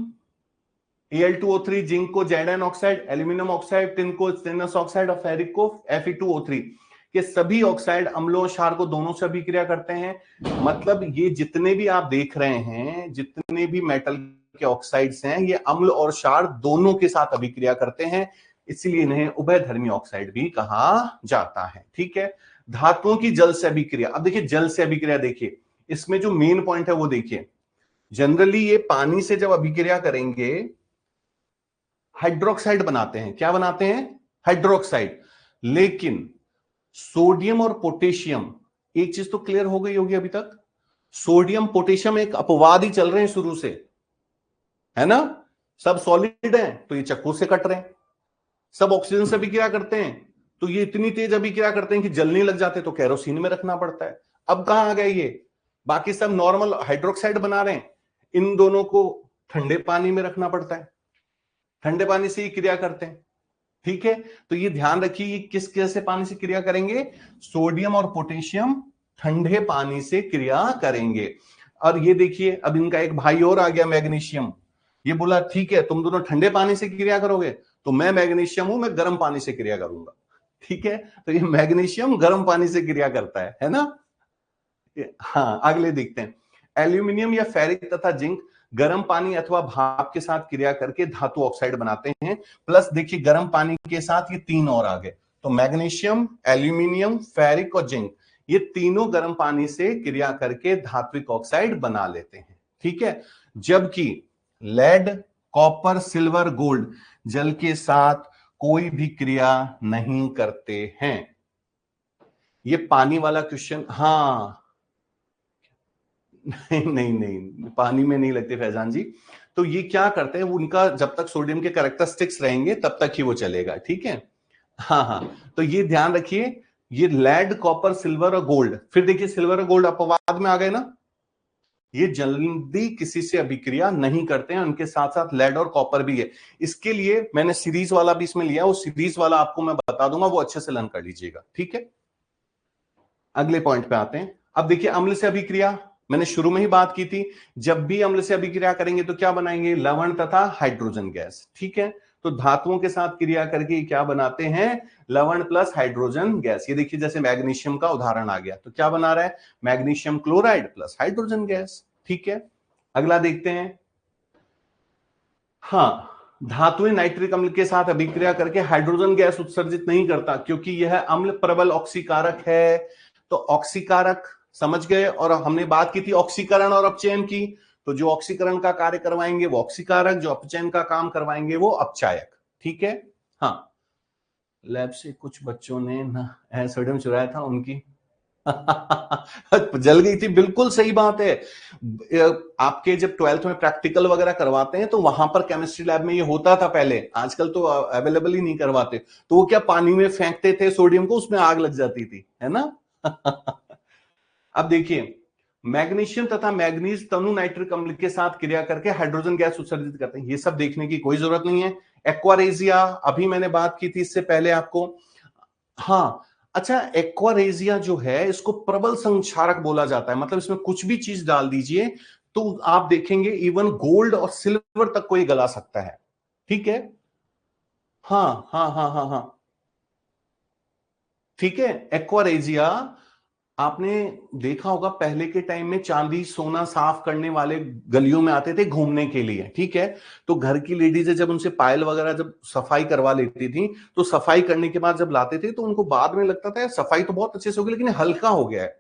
Al2O3, जिंक को जेडन ऑक्साइड, एल्यूमिनियम ऑक्साइड, टिन को स्टेनस ऑक्साइड और फेरिक को Fe2O3, के सभी ऑक्साइड अम्लों और क्षार को दोनों से अभिक्रिया करते हैं। मतलब ये जितने भी आप देख रहे हैं, जितने भी मेटल के ऑक्साइड्स हैं, ये अम्ल और क्षार दोनों के साथ अभिक्रिया करते हैं, इसलिए इन्हें उभयधर्मी ऑक्साइड भी कहा जाता है। ठीक है, धातुओं की जल से अभिक्रिया। अब देखिए जल से अभिक्रिया, देखिए इसमें जो मेन पॉइंट है वो देखिए, जनरली ये पानी से जब अभिक्रिया करेंगे हाइड्रोक्साइड बनाते हैं। क्या बनाते हैं? हाइड्रोक्साइड। लेकिन सोडियम और पोटेशियम, एक चीज तो क्लियर हो गई होगी अभी तक, सोडियम पोटेशियम एक अपवाद ही चल रहे हैं शुरू से, है ना? सब सॉलिड हैं तो ये चक्कू से कट रहे हैं, सब ऑक्सीजन से अभिक्रिया करते हैं तो ये इतनी तेज अभिक्रिया करते हैं कि जलने लग जाते, तो केरोसिन में रखना पड़ता है। अब कहां आ गए ये? बाकी सब नॉर्मल हाइड्रोक्साइड बना रहे हैं, इन दोनों को ठंडे पानी में रखना पड़ता है, ठंडे पानी से ही क्रिया करते हैं। ठीक है, तो ये ध्यान रखिए किस कैसे पानी से क्रिया करेंगे, सोडियम और पोटेशियम ठंडे पानी से क्रिया करेंगे। और ये देखिए अब इनका एक भाई और आ गया मैग्नीशियम, ये बोला ठीक है तुम दोनों ठंडे पानी से क्रिया करोगे तो मैं मैग्नीशियम हूं, मैं गर्म पानी से क्रिया करूंगा। ठीक है, तो ये मैग्नीशियम गर्म पानी से क्रिया करता है ना? हाँ, अगले देखते हैं। एल्यूमिनियम या फेरिक तथा जिंक गर्म पानी अथवा भाप के साथ क्रिया करके धातु ऑक्साइड बनाते हैं। प्लस देखिए गर्म पानी के साथ ये तीन और आ गए, तो मैग्नीशियम, एल्यूमिनियम, फेरिक और जिंक, ये तीनों गर्म पानी से क्रिया करके धात्विक ऑक्साइड बना लेते हैं। ठीक है, जबकि लेड, कॉपर, सिल्वर, गोल्ड जल के साथ कोई भी क्रिया नहीं करते हैं। ये पानी वाला क्वेश्चन, हाँ नहीं नहीं नहीं, पानी में नहीं लगते फैजान जी। तो ये क्या करते हैं, उनका जब तक सोडियम के कैरेक्टरिस्टिक्स रहेंगे तब तक ही वो चलेगा। ठीक है, हाँ हाँ, तो ये ध्यान रखिए, ये लेड, कॉपर, सिल्वर और गोल्ड, फिर देखिए सिल्वर और गोल्ड अपवाद में आ गए ना, ये जल्दी किसी से अभिक्रिया नहीं करते हैं, उनके साथ साथ लेड और कॉपर भी है। इसके लिए मैंने सीरीज वाला भी इसमें लिया, वो सीरीज वाला आपको मैं बता दूंगा, वो अच्छे से लर्न कर लीजिएगा। ठीक है, अगले पॉइंट पे आते हैं। अब देखिए अम्ल से अभिक्रिया, मैंने शुरू में ही बात की थी, जब भी अम्ल से अभिक्रिया करेंगे तो क्या बनाएंगे, लवण तथा हाइड्रोजन गैस। ठीक है, तो धातुओं के साथ क्रिया करके क्या बनाते हैं, लवण प्लस हाइड्रोजन गैस। ये देखिए जैसे मैग्नीशियम का उदाहरण आ गया, तो क्या बना रहा है, magnesium chloride plus hydrogen gas. ठीक है, अगला देखते हैं। हाँ, धातुएं नाइट्रिक अम्ल के साथ अभिक्रिया करके हाइड्रोजन गैस उत्सर्जित नहीं करता, क्योंकि यह अम्ल प्रबल ऑक्सीकारक है। तो ऑक्सीकारक समझ गए, और हमने बात की थी ऑक्सीकरण और अपचयन की, तो जो ऑक्सीकरण का कार्य करवाएंगे वो ऑक्सीकारक, जो अपचयन का काम करवाएंगे वो अपचायक। ठीक है, हाँ, लैब से कुछ बच्चों ने ना सोडियम चुराया था उनकी जल गई थी, बिल्कुल सही बात है। आपके जब 12th में प्रैक्टिकल वगैरह करवाते हैं तो वहां पर केमिस्ट्री लैब में ये होता था पहले, आजकल तो अवेलेबल ही नहीं करवाते, तो वो क्या पानी में फेंकते थे सोडियम को, उसमें आग लग जाती थी, है ना? अब देखिए मैग्नीशियम तथा मैग्नीज तनु नाइट्रिक अम्ल के साथ क्रिया करके हाइड्रोजन गैस उत्सर्जित करते हैं, ये सब देखने की कोई जरूरत नहीं है। एक्वारेजिया अभी मैंने बात की थी इससे पहले आपको, हाँ अच्छा, एक्वारेजिया जो है इसको प्रबल संक्षारक बोला जाता है, मतलब इसमें कुछ भी चीज डाल दीजिए तो आप देखेंगे इवन गोल्ड और सिल्वर तक को ये गला सकता है। ठीक है, हाँ हाँ हाँ हाँ हाँ, ठीक है, एक्वारेजिया आपने देखा होगा पहले के टाइम में चांदी सोना साफ करने वाले गलियों में आते थे घूमने के लिए। ठीक है, तो घर की लेडीज जब उनसे पायल वगैरह जब सफाई करवा लेती थी, तो सफाई करने के बाद जब लाते थे तो उनको बाद में लगता था सफाई तो बहुत अच्छे से हो गई लेकिन हल्का हो गया है,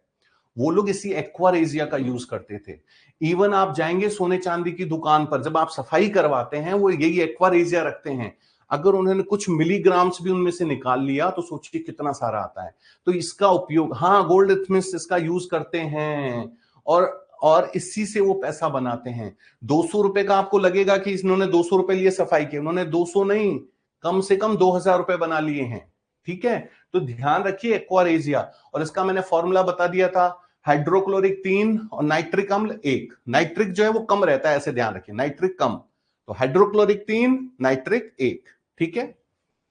वो लोग इसी एक्वारेजिया का यूज करते थे। इवन आप जाएंगे सोने चांदी की दुकान पर, जब आप सफाई करवाते हैं वो यही एक्वारेजिया रखते हैं, अगर उन्होंने कुछ मिलीग्राम्स भी उनमें से निकाल लिया तो सोचिए कितना सारा आता है। तो इसका उपयोग, हाँ, गोल्ड स्मिथ इसका यूज करते हैं, और इसी से वो पैसा बनाते हैं। 200 रुपए का आपको लगेगा कि इन्होंने 200 रुपए लिए सफाई के, उन्होंने 200 नहीं, कम से कम 2000 रुपए बना लिए हैं। ठीक है, तो ध्यान रखिए एक्वारेजिया, और इसका मैंने फॉर्मूला बता दिया था, हाइड्रोक्लोरिक 3 और नाइट्रिक अम्ल 1। नाइट्रिक जो है वो कम रहता है, ऐसे ध्यान रखिए, नाइट्रिक कम, तो हाइड्रोक्लोरिक 3, नाइट्रिक 1। ठीक है,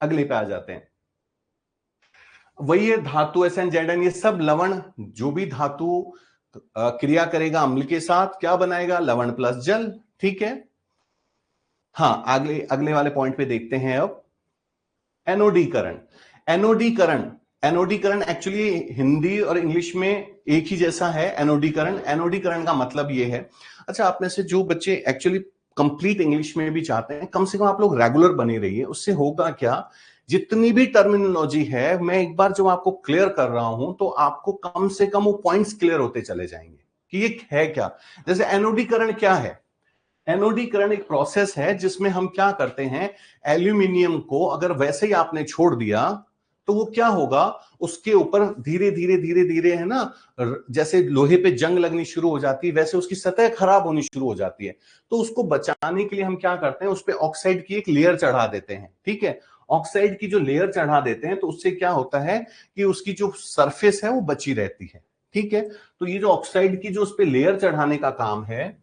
अगले पे आ जाते हैं। वही है धातु SN ये सब लवण, जो भी धातु क्रिया करेगा अम्ल के साथ क्या बनाएगा, लवण प्लस जल। ठीक है, हाँ, अगले अगले वाले पॉइंट पे देखते हैं अब एनोडीकरण। एनोडीकरण, एनोडीकरण एक्चुअली हिंदी और इंग्लिश में एक ही जैसा है, एनोडीकरण। एनोडीकरण का मतलब ये है, अच्छा आप में से जो बच्चे एक्चुअली कंप्लीट इंग्लिश में भी चाहते हैं, कम से कम आप लोग रेगुलर बने रहिए। उससे होगा क्या, जितनी भी टर्मिनोलॉजी है मैं एक बार जब आपको क्लियर कर रहा हूं तो आपको कम से कम वो पॉइंट्स क्लियर होते चले जाएंगे कि ये है क्या। जैसे एनोडीकरण क्या है, एनोडीकरण एक प्रोसेस है जिसमें हम क्या करते हैं, एल्यूमिनियम को अगर वैसे ही आपने छोड़ दिया तो वो क्या होगा, उसके ऊपर धीरे धीरे धीरे धीरे है ना, जैसे लोहे पे जंग लगनी शुरू हो जाती है वैसे उसकी सतह खराब होनी शुरू हो जाती है। तो उसको बचाने के लिए हम क्या करते हैं, उस पे ऑक्साइड की एक लेयर चढ़ा देते हैं। ठीक है, ऑक्साइड की जो लेयर चढ़ा देते हैं तो उससे क्या होता है कि उसकी जो सरफेस है वो बची रहती है। ठीक है, तो ये जो ऑक्साइड की जो उस पे लेयर चढ़ाने का काम है,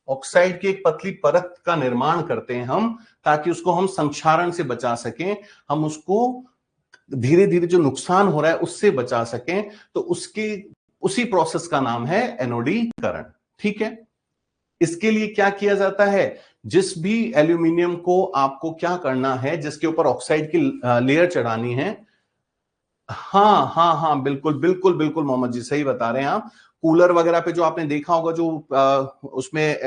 ऑक्साइड की एक पतली परत का निर्माण करते हैं हम, ताकि उसको हम संक्षारण से बचा सकें, हम उसको धीरे धीरे जो नुकसान हो रहा है उससे बचा सकें। तो उसकी उसी प्रोसेस का नाम है एनोडीकरण। ठीक है, इसके लिए क्या किया जाता है, जिस भी एल्यूमिनियम को आपको क्या करना है, जिसके ऊपर ऑक्साइड की लेयर चढ़ानी है, हाँ हाँ हाँ बिल्कुल बिल्कुल बिल्कुल मोहम्मद जी सही बता रहे हैं आप। कूलर वगैरह पे जो आपने देखा होगा, जो उसमें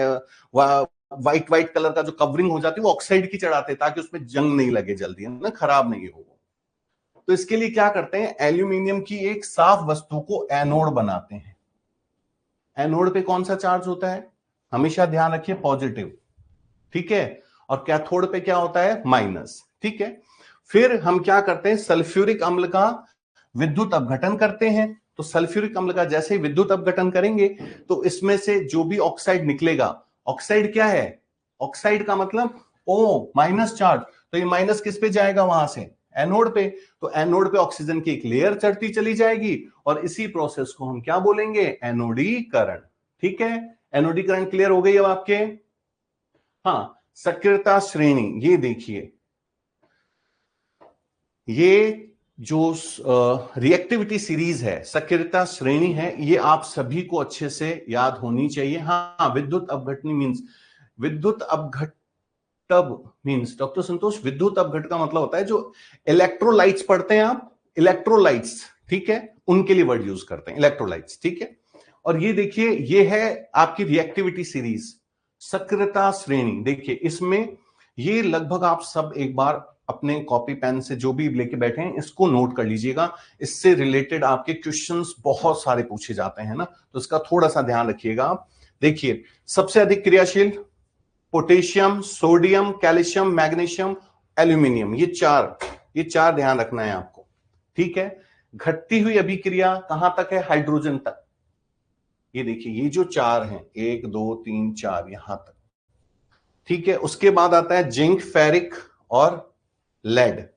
व्हाइट व्हाइट कलर का जो कवरिंग हो जाती है वो ऑक्साइड की चढ़ाते हैं ताकि उसमें जंग नहीं लगे, जल्दी है ना, खराब नहीं हो। तो इसके लिए क्या करते हैं, एल्यूमिनियम की एक साफ वस्तु को एनोड बनाते हैं। एनोड पे कौन सा चार्ज होता है, हमेशा ध्यान रखिए पॉजिटिव। ठीक है, और कैथोड पे क्या होता है, माइनस। ठीक है, फिर हम क्या करते हैं, सल्फ्यूरिक अम्ल का विद्युत अपघटन करते हैं। तो सल्फ्यूरिक अम्ल का जैसे ही विद्युत अपघटन करेंगे तो इसमें से जो भी ऑक्साइड निकलेगा, ऑक्साइड क्या है, ऑक्साइड का मतलब ओ माइनस चार्ज, तो ये माइनस किस पे जाएगा, वहां से एनोड पे। तो एनोड पे ऑक्सीजन की एक लेयर चढ़ती चली जाएगी और इसी प्रोसेस को हम क्या बोलेंगे, एनोडीकरण। ठीक है, एनोडीकरण क्लियर हो गई अब आपके। हाँ, सक्रियता श्रेणी, ये देखिए, ये जो रिएक्टिविटी सीरीज है, सक्रियता श्रेणी है, ये आप सभी को अच्छे से याद होनी चाहिए। हाँ, विद्युत अपघटनी मींस, विद्युत अपघटब मींस, डॉक्टर संतोष, विद्युत अपघट का मतलब होता है जो इलेक्ट्रोलाइट्स पढ़ते हैं आप, इलेक्ट्रोलाइट्स, ठीक है, उनके लिए वर्ड यूज करते हैं इलेक्ट्रोलाइट्स। ठीक है, और ये देखिए, ये है आपकी रिएक्टिविटी सीरीज, सक्रियता श्रेणी। देखिए इसमें ये लगभग आप सब एक बार अपने कॉपी पेन से जो भी लेके बैठे हैं इसको नोट कर लीजिएगा, इससे रिलेटेड आपके क्वेश्चंस बहुत सारे पूछे जाते हैं ना, तो इसका थोड़ा सा ध्यान रखिएगा आप। देखिए, सबसे अधिक क्रियाशील potassium, sodium, calcium, magnesium, aluminium, ये चार ध्यान रखना है आपको। ठीक है, घटती हुई अभिक्रिया कहां तक है, हाइड्रोजन तक। ये देखिए, ये जो चार हैं, 1 2 3 4, यहां तक। ठीक है, उसके बाद आता है जिंक, फेरिक और लेड।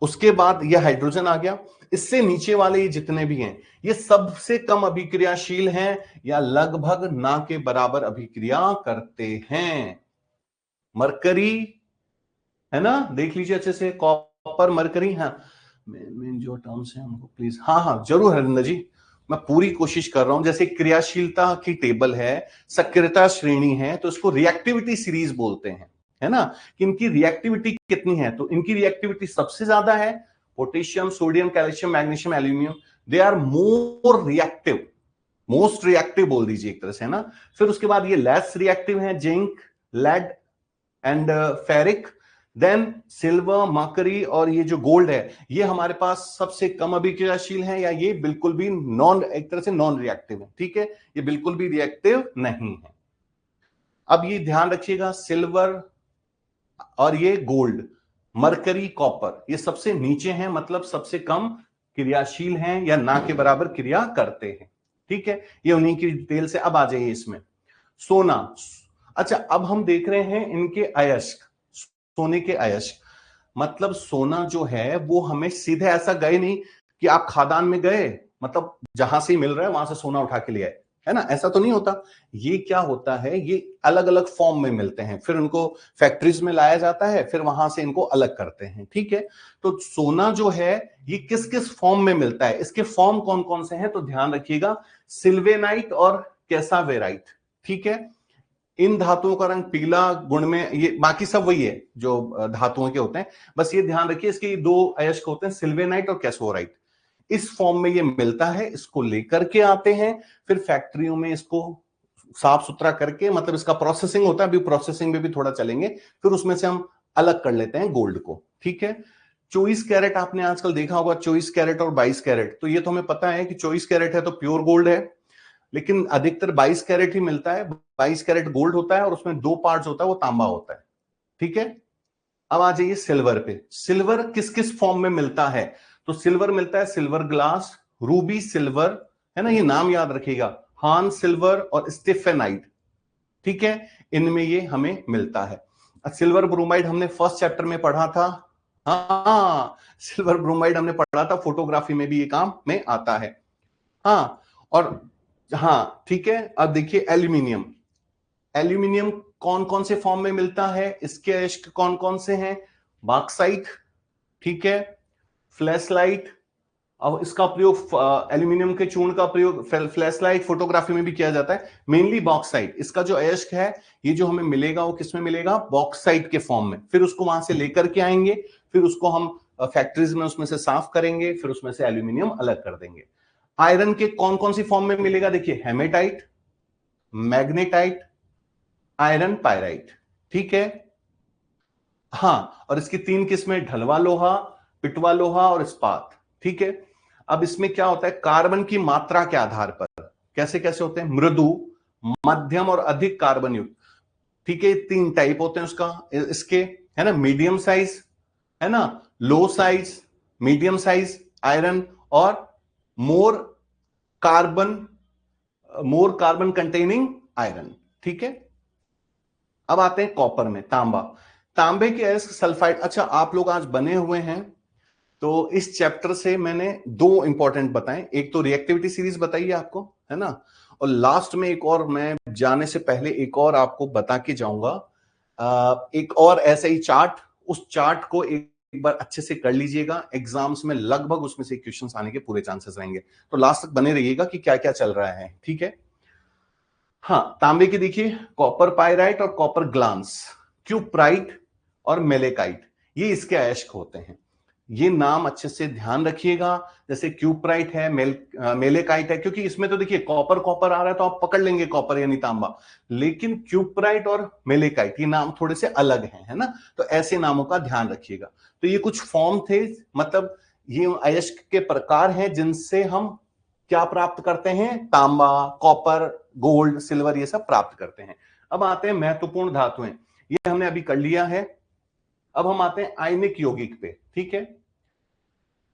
उसके बाद यह हाइड्रोजन आ गया। इससे नीचे वाले ये जितने भी हैं, ये सबसे कम अभिक्रियाशील हैं या लगभग ना के बराबर अभिक्रिया करते हैं। मरकरी है ना, देख लीजिए अच्छे से, कॉपर, मरकरी। हाँ, मेन जो टर्म्स हैं उनको प्लीज, हाँ हाँ जरूर हरिंदर जी, मैं पूरी कोशिश कर रहा हूं। जैसे क्रियाशीलता की टेबल है, सक्रियता श्रेणी है, तो इसको रिएक्टिविटी सीरीज बोलते हैं, है ना, कि इनकी रिएक्टिविटी कितनी है। तो इनकी रिएक्टिविटी सबसे ज्यादा है, potassium, sodium, calcium, magnesium, aluminium, they are more reactive, most reactive बोल दीजिए एक तरह से, है ना। फिर उसके बाद ये लेस रिएक्टिव है, zinc, lead and ferric. Then silver, mercury और ये जो गोल्ड है, ये हमारे पास सबसे कम अभिक्रियाशील है, या ये बिल्कुल भी नॉन, एक तरह से नॉन रिएक्टिव है। ठीक है, ये बिल्कुल भी रिएक्टिव नहीं है। अब ये ध्यान रखिएगा, सिल्वर और ये गोल्ड, मरकरी, कॉपर, ये सबसे नीचे हैं, मतलब सबसे कम क्रियाशील हैं या ना के बराबर क्रिया करते हैं। ठीक है, ये उन्हीं की डिटेल से। अब आ जाइए इसमें, सोना। अच्छा, अब हम देख रहे हैं इनके अयस्क, सोने के अयस्क। मतलब सोना जो है वो हमें सीधे ऐसा गए नहीं कि आप खादान में गए, मतलब जहां से मिल रहा है वहां से सोना उठा के ले आए, है ना, ऐसा तो नहीं होता। ये क्या होता है, ये अलग अलग फॉर्म में मिलते हैं, फिर उनको फैक्ट्रीज में लाया जाता है, फिर वहां से इनको अलग करते हैं। ठीक है, तो सोना जो है ये किस किस फॉर्म में मिलता है, इसके फॉर्म कौन कौन से हैं, तो ध्यान रखिएगा, सिल्वेनाइट और कैसावेराइट। ठीक है, इन धातुओं का रंग पीला गुण में, ये बाकी सब वही है जो धातुओं के होते हैं, बस ये ध्यान रखिए इसके दो अयस्क होते हैं, सिल्वेनाइट और कैसोराइट। इस फॉर्म में ये मिलता है, इसको लेकर के आते हैं, फिर फैक्ट्रियों में इसको साफ सुथरा करके, मतलब इसका प्रोसेसिंग होता है, अभी प्रोसेसिंग में भी थोड़ा चलेंगे, फिर उसमें से हम अलग कर लेते हैं गोल्ड को, ठीक है। 24 कैरेट आपने आजकल देखा होगा, 24 कैरेट और 22 कैरेट, तो ये तो हमें पता है कि 24 कैरेट है तो प्योर गोल्ड है, लेकिन अधिकतर 22 कैरेट ही मिलता है। 22 कैरेट गोल्ड होता है और उसमें 2 पार्ट्स होता है, वो तांबा होता है, ठीक है। अब आ जाइए सिल्वर पे। सिल्वर किस किस फॉर्म में मिलता है? तो सिल्वर मिलता है सिल्वर ग्लास, रूबी सिल्वर, है ना, ये नाम याद रखिएगा, हान सिल्वर और स्टेफेनाइट, ठीक है, इनमें ये हमें मिलता है। सिल्वर ब्रोमाइड हमने फर्स्ट चैप्टर में पढ़ा था, हाँ सिल्वर ब्रोमाइड हमने पढ़ा था, फोटोग्राफी में भी ये काम में आता है। हाँ, और हाँ ठीक है, अब देखिए एल्यूमिनियम। एल्यूमिनियम कौन कौन से फॉर्म में मिलता है, इसके अयस्क कौन कौन से हैं? बॉक्साइट, ठीक है, फ्लैशलाइट, अब इसका प्रयोग एल्यूमिनियम के चूर्ण का प्रयोग फ्लैशलाइट फोटोग्राफी में भी किया जाता है, मेनली बॉक्साइट। इसका जो अयस्क है ये जो हमें मिलेगा वो किसमें मिलेगा? बॉक्साइट के फॉर्म में। फिर उसको वहां से लेकर के आएंगे, फिर उसको हम फैक्ट्रीज में उसमें से साफ करेंगे, फिर उसमें से एल्यूमिनियम अलग कर देंगे। आयरन के कौन कौन सी फॉर्म में मिलेगा? देखिए हेमेटाइट, मैग्नेटाइट, आयरन पायराइट, ठीक है। हाँ, और इसकी 3 किस्में, ढलवा लोहा, पिटवा लोहा और इस्पात, ठीक है। अब इसमें क्या होता है, कार्बन की मात्रा के आधार पर कैसे कैसे होते हैं? मृदु, मध्यम और अधिक कार्बन युक्त, ठीक है। 3 टाइप होते हैं उसका, इसके, है ना, मीडियम साइज, है ना, लो साइज, मीडियम साइज आयरन, और मोर कार्बन कंटेनिंग आयरन, ठीक है। अब आते हैं कॉपर में, तांबा। तांबे के अयस्क सल्फाइड। अच्छा, आप लोग आज बने हुए हैं, तो इस चैप्टर से मैंने 2 इंपॉर्टेंट बताए, एक तो रिएक्टिविटी सीरीज बताइए आपको, है ना, और लास्ट में एक और, मैं जाने से पहले एक और आपको बता के जाऊंगा, एक और ऐसे ही चार्ट, उस चार्ट को एक बार अच्छे से कर लीजिएगा, एग्जाम्स में लगभग उसमें से क्वेश्चंस आने के पूरे चांसेस रहेंगे, तो लास्ट तक बने रहिएगा कि क्या क्या चल रहा है, ठीक है। हाँ, तांबे की देखिए, कॉपर पायराइट और कॉपर ग्लांस, क्यूप्राइट और मेलेकाइट, ये इसके अयस्क होते हैं। ये नाम अच्छे से ध्यान रखिएगा, जैसे क्यूप्राइट है, मेलेकाइट है, क्योंकि इसमें तो देखिए कॉपर कॉपर आ रहा है तो आप पकड़ लेंगे कॉपर यानी तांबा, लेकिन क्यूप्राइट और मेलेकाइट ये नाम थोड़े से अलग हैं, है ना, तो ऐसे नामों का ध्यान रखिएगा। तो ये कुछ फॉर्म थे, मतलब ये अयस्क के प्रकार हैं जिनसे हम क्या प्राप्त करते हैं? तांबा, कॉपर, गोल्ड, सिल्वर, ये सब प्राप्त करते हैं। अब आते हैं महत्वपूर्ण धातुएं, ये हमने अभी कर लिया है। अब हम आते हैं आयनिक यौगिक पे, ठीक है।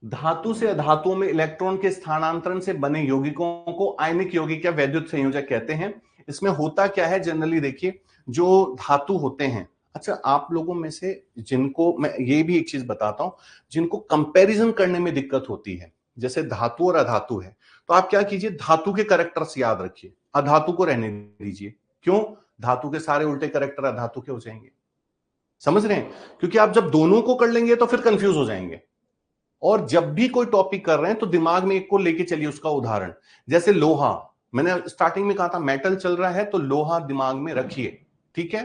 धातु से अधातुओं में इलेक्ट्रॉन के स्थानांतरण से बने यौगिकों को आयनिक यौगिक या वैद्युत संयोजक कहते हैं। इसमें होता क्या है, जनरली देखिए, जो धातु होते हैं, अच्छा आप लोगों में से जिनको मैं ये भी एक चीज बताता हूं, जिनको कंपैरिजन करने में दिक्कत होती है, जैसे धातु और अधातु है, तो आप क्या कीजिए, धातु के कैरेक्टर्स याद रखिए, अधातु को रहने दीजिए। क्यों? धातु के सारे उल्टे कैरेक्टर अधातु के हो जाएंगे, समझ रहे हैं? क्योंकि आप जब दोनों को कर लेंगे तो फिर कंफ्यूज हो जाएंगे। और जब भी कोई टॉपिक कर रहे हैं तो दिमाग में एक को लेके चलिए, उसका उदाहरण, जैसे लोहा, मैंने स्टार्टिंग में कहा था मेटल चल रहा है तो लोहा दिमाग में रखिए, ठीक है।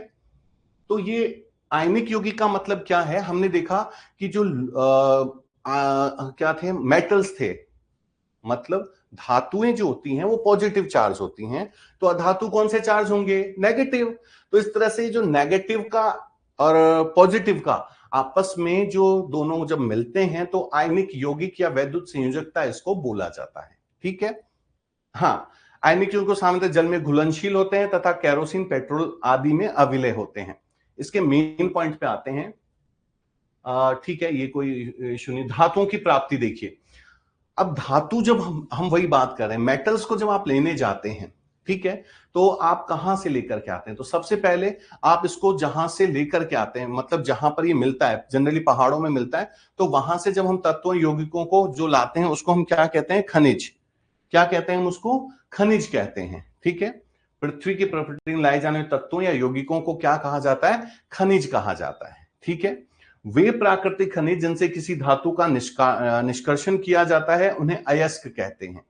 तो ये आयनिक यौगिक का मतलब क्या है, हमने देखा कि जो क्या थे, मेटल्स थे, मतलब धातुएं जो होती हैं वो पॉजिटिव चार्ज होती हैं, तो अधातु कौन से चार्ज होंगे? नेगेटिव। तो इस तरह से जो नेगेटिव का और पॉजिटिव का आपस में जो दोनों जब मिलते हैं तो आयनिक यौगिक या वैद्युत संयोजकता इसको बोला जाता है, ठीक है। हाँ, आयनिक यौगिक सामान्यतः जल में घुलनशील होते हैं तथा केरोसिन, पेट्रोल आदि में अविलय होते हैं। इसके मेन पॉइंट पे आते हैं, ठीक है, ये कोई इशू नहीं। धातुओं की प्राप्ति देखिए, अब धातु जब हम वही बात कर रहे हैं, मेटल्स को जब आप लेने जाते हैं, ठीक है, तो आप कहां से लेकर के आते हैं? तो सबसे पहले आप इसको जहां से लेकर के आते हैं, मतलब जहां पर ये मिलता है, जनरली पहाड़ों में मिलता है, तो वहां से जब हम तत्वों यौगिकों को जो लाते हैं उसको हम क्या कहते हैं? खनिज। क्या कहते हैं हम उसको? खनिज कहते हैं, ठीक है। पृथ्वी की प्रकृति में लाए जाने वाले तत्वों या यौगिकों को क्या कहा जाता है? खनिज कहा जाता है, ठीक है। वे प्राकृतिक खनिज जिनसे किसी धातु का निष्कर्षण किया जाता है उन्हें अयस्क कहते हैं,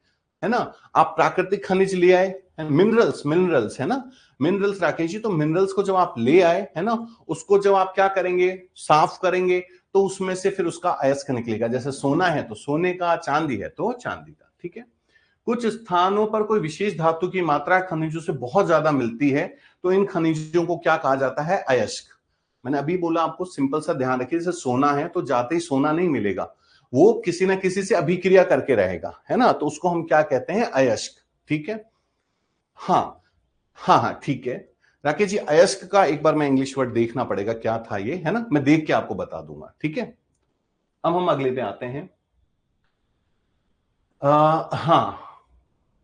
है ना। आप प्राकृतिक खनिज ले आए, मिनरल्स है ना, मिनरल्स राकेश जी, तो मिनरल्स को जब आप ले आए, है ना, उसको जब आप क्या करेंगे? साफ करेंगे, तो उसमें से फिर उसका अयस्क निकलेगा। जैसे सोना है तो सोने का, चांदी है तो चांदी का, ठीक है। कुछ स्थानों पर कोई विशेष धातु की मात्रा खनिजों से बहुत ज्यादा मिलती है, तो इन खनिजों को क्या कहा जाता है? अयस्क। मैंने अभी बोला आपको, सिंपल सा ध्यान रखिए, जैसे सोना है तो जाते ही सोना नहीं मिलेगा, वो किसी ना किसी से अभिक्रिया करके रहेगा, है ना, तो उसको हम क्या कहते हैं? अयस्क। ठीक है, हाँ हाँ हाँ ठीक है। राकेश जी, अयस्क का एक बार मैं इंग्लिश वर्ड देखना पड़ेगा क्या था ये, है ना, मैं देख के आपको बता दूंगा। ठीक है, अब हम अगले पे आते हैं। हाँ,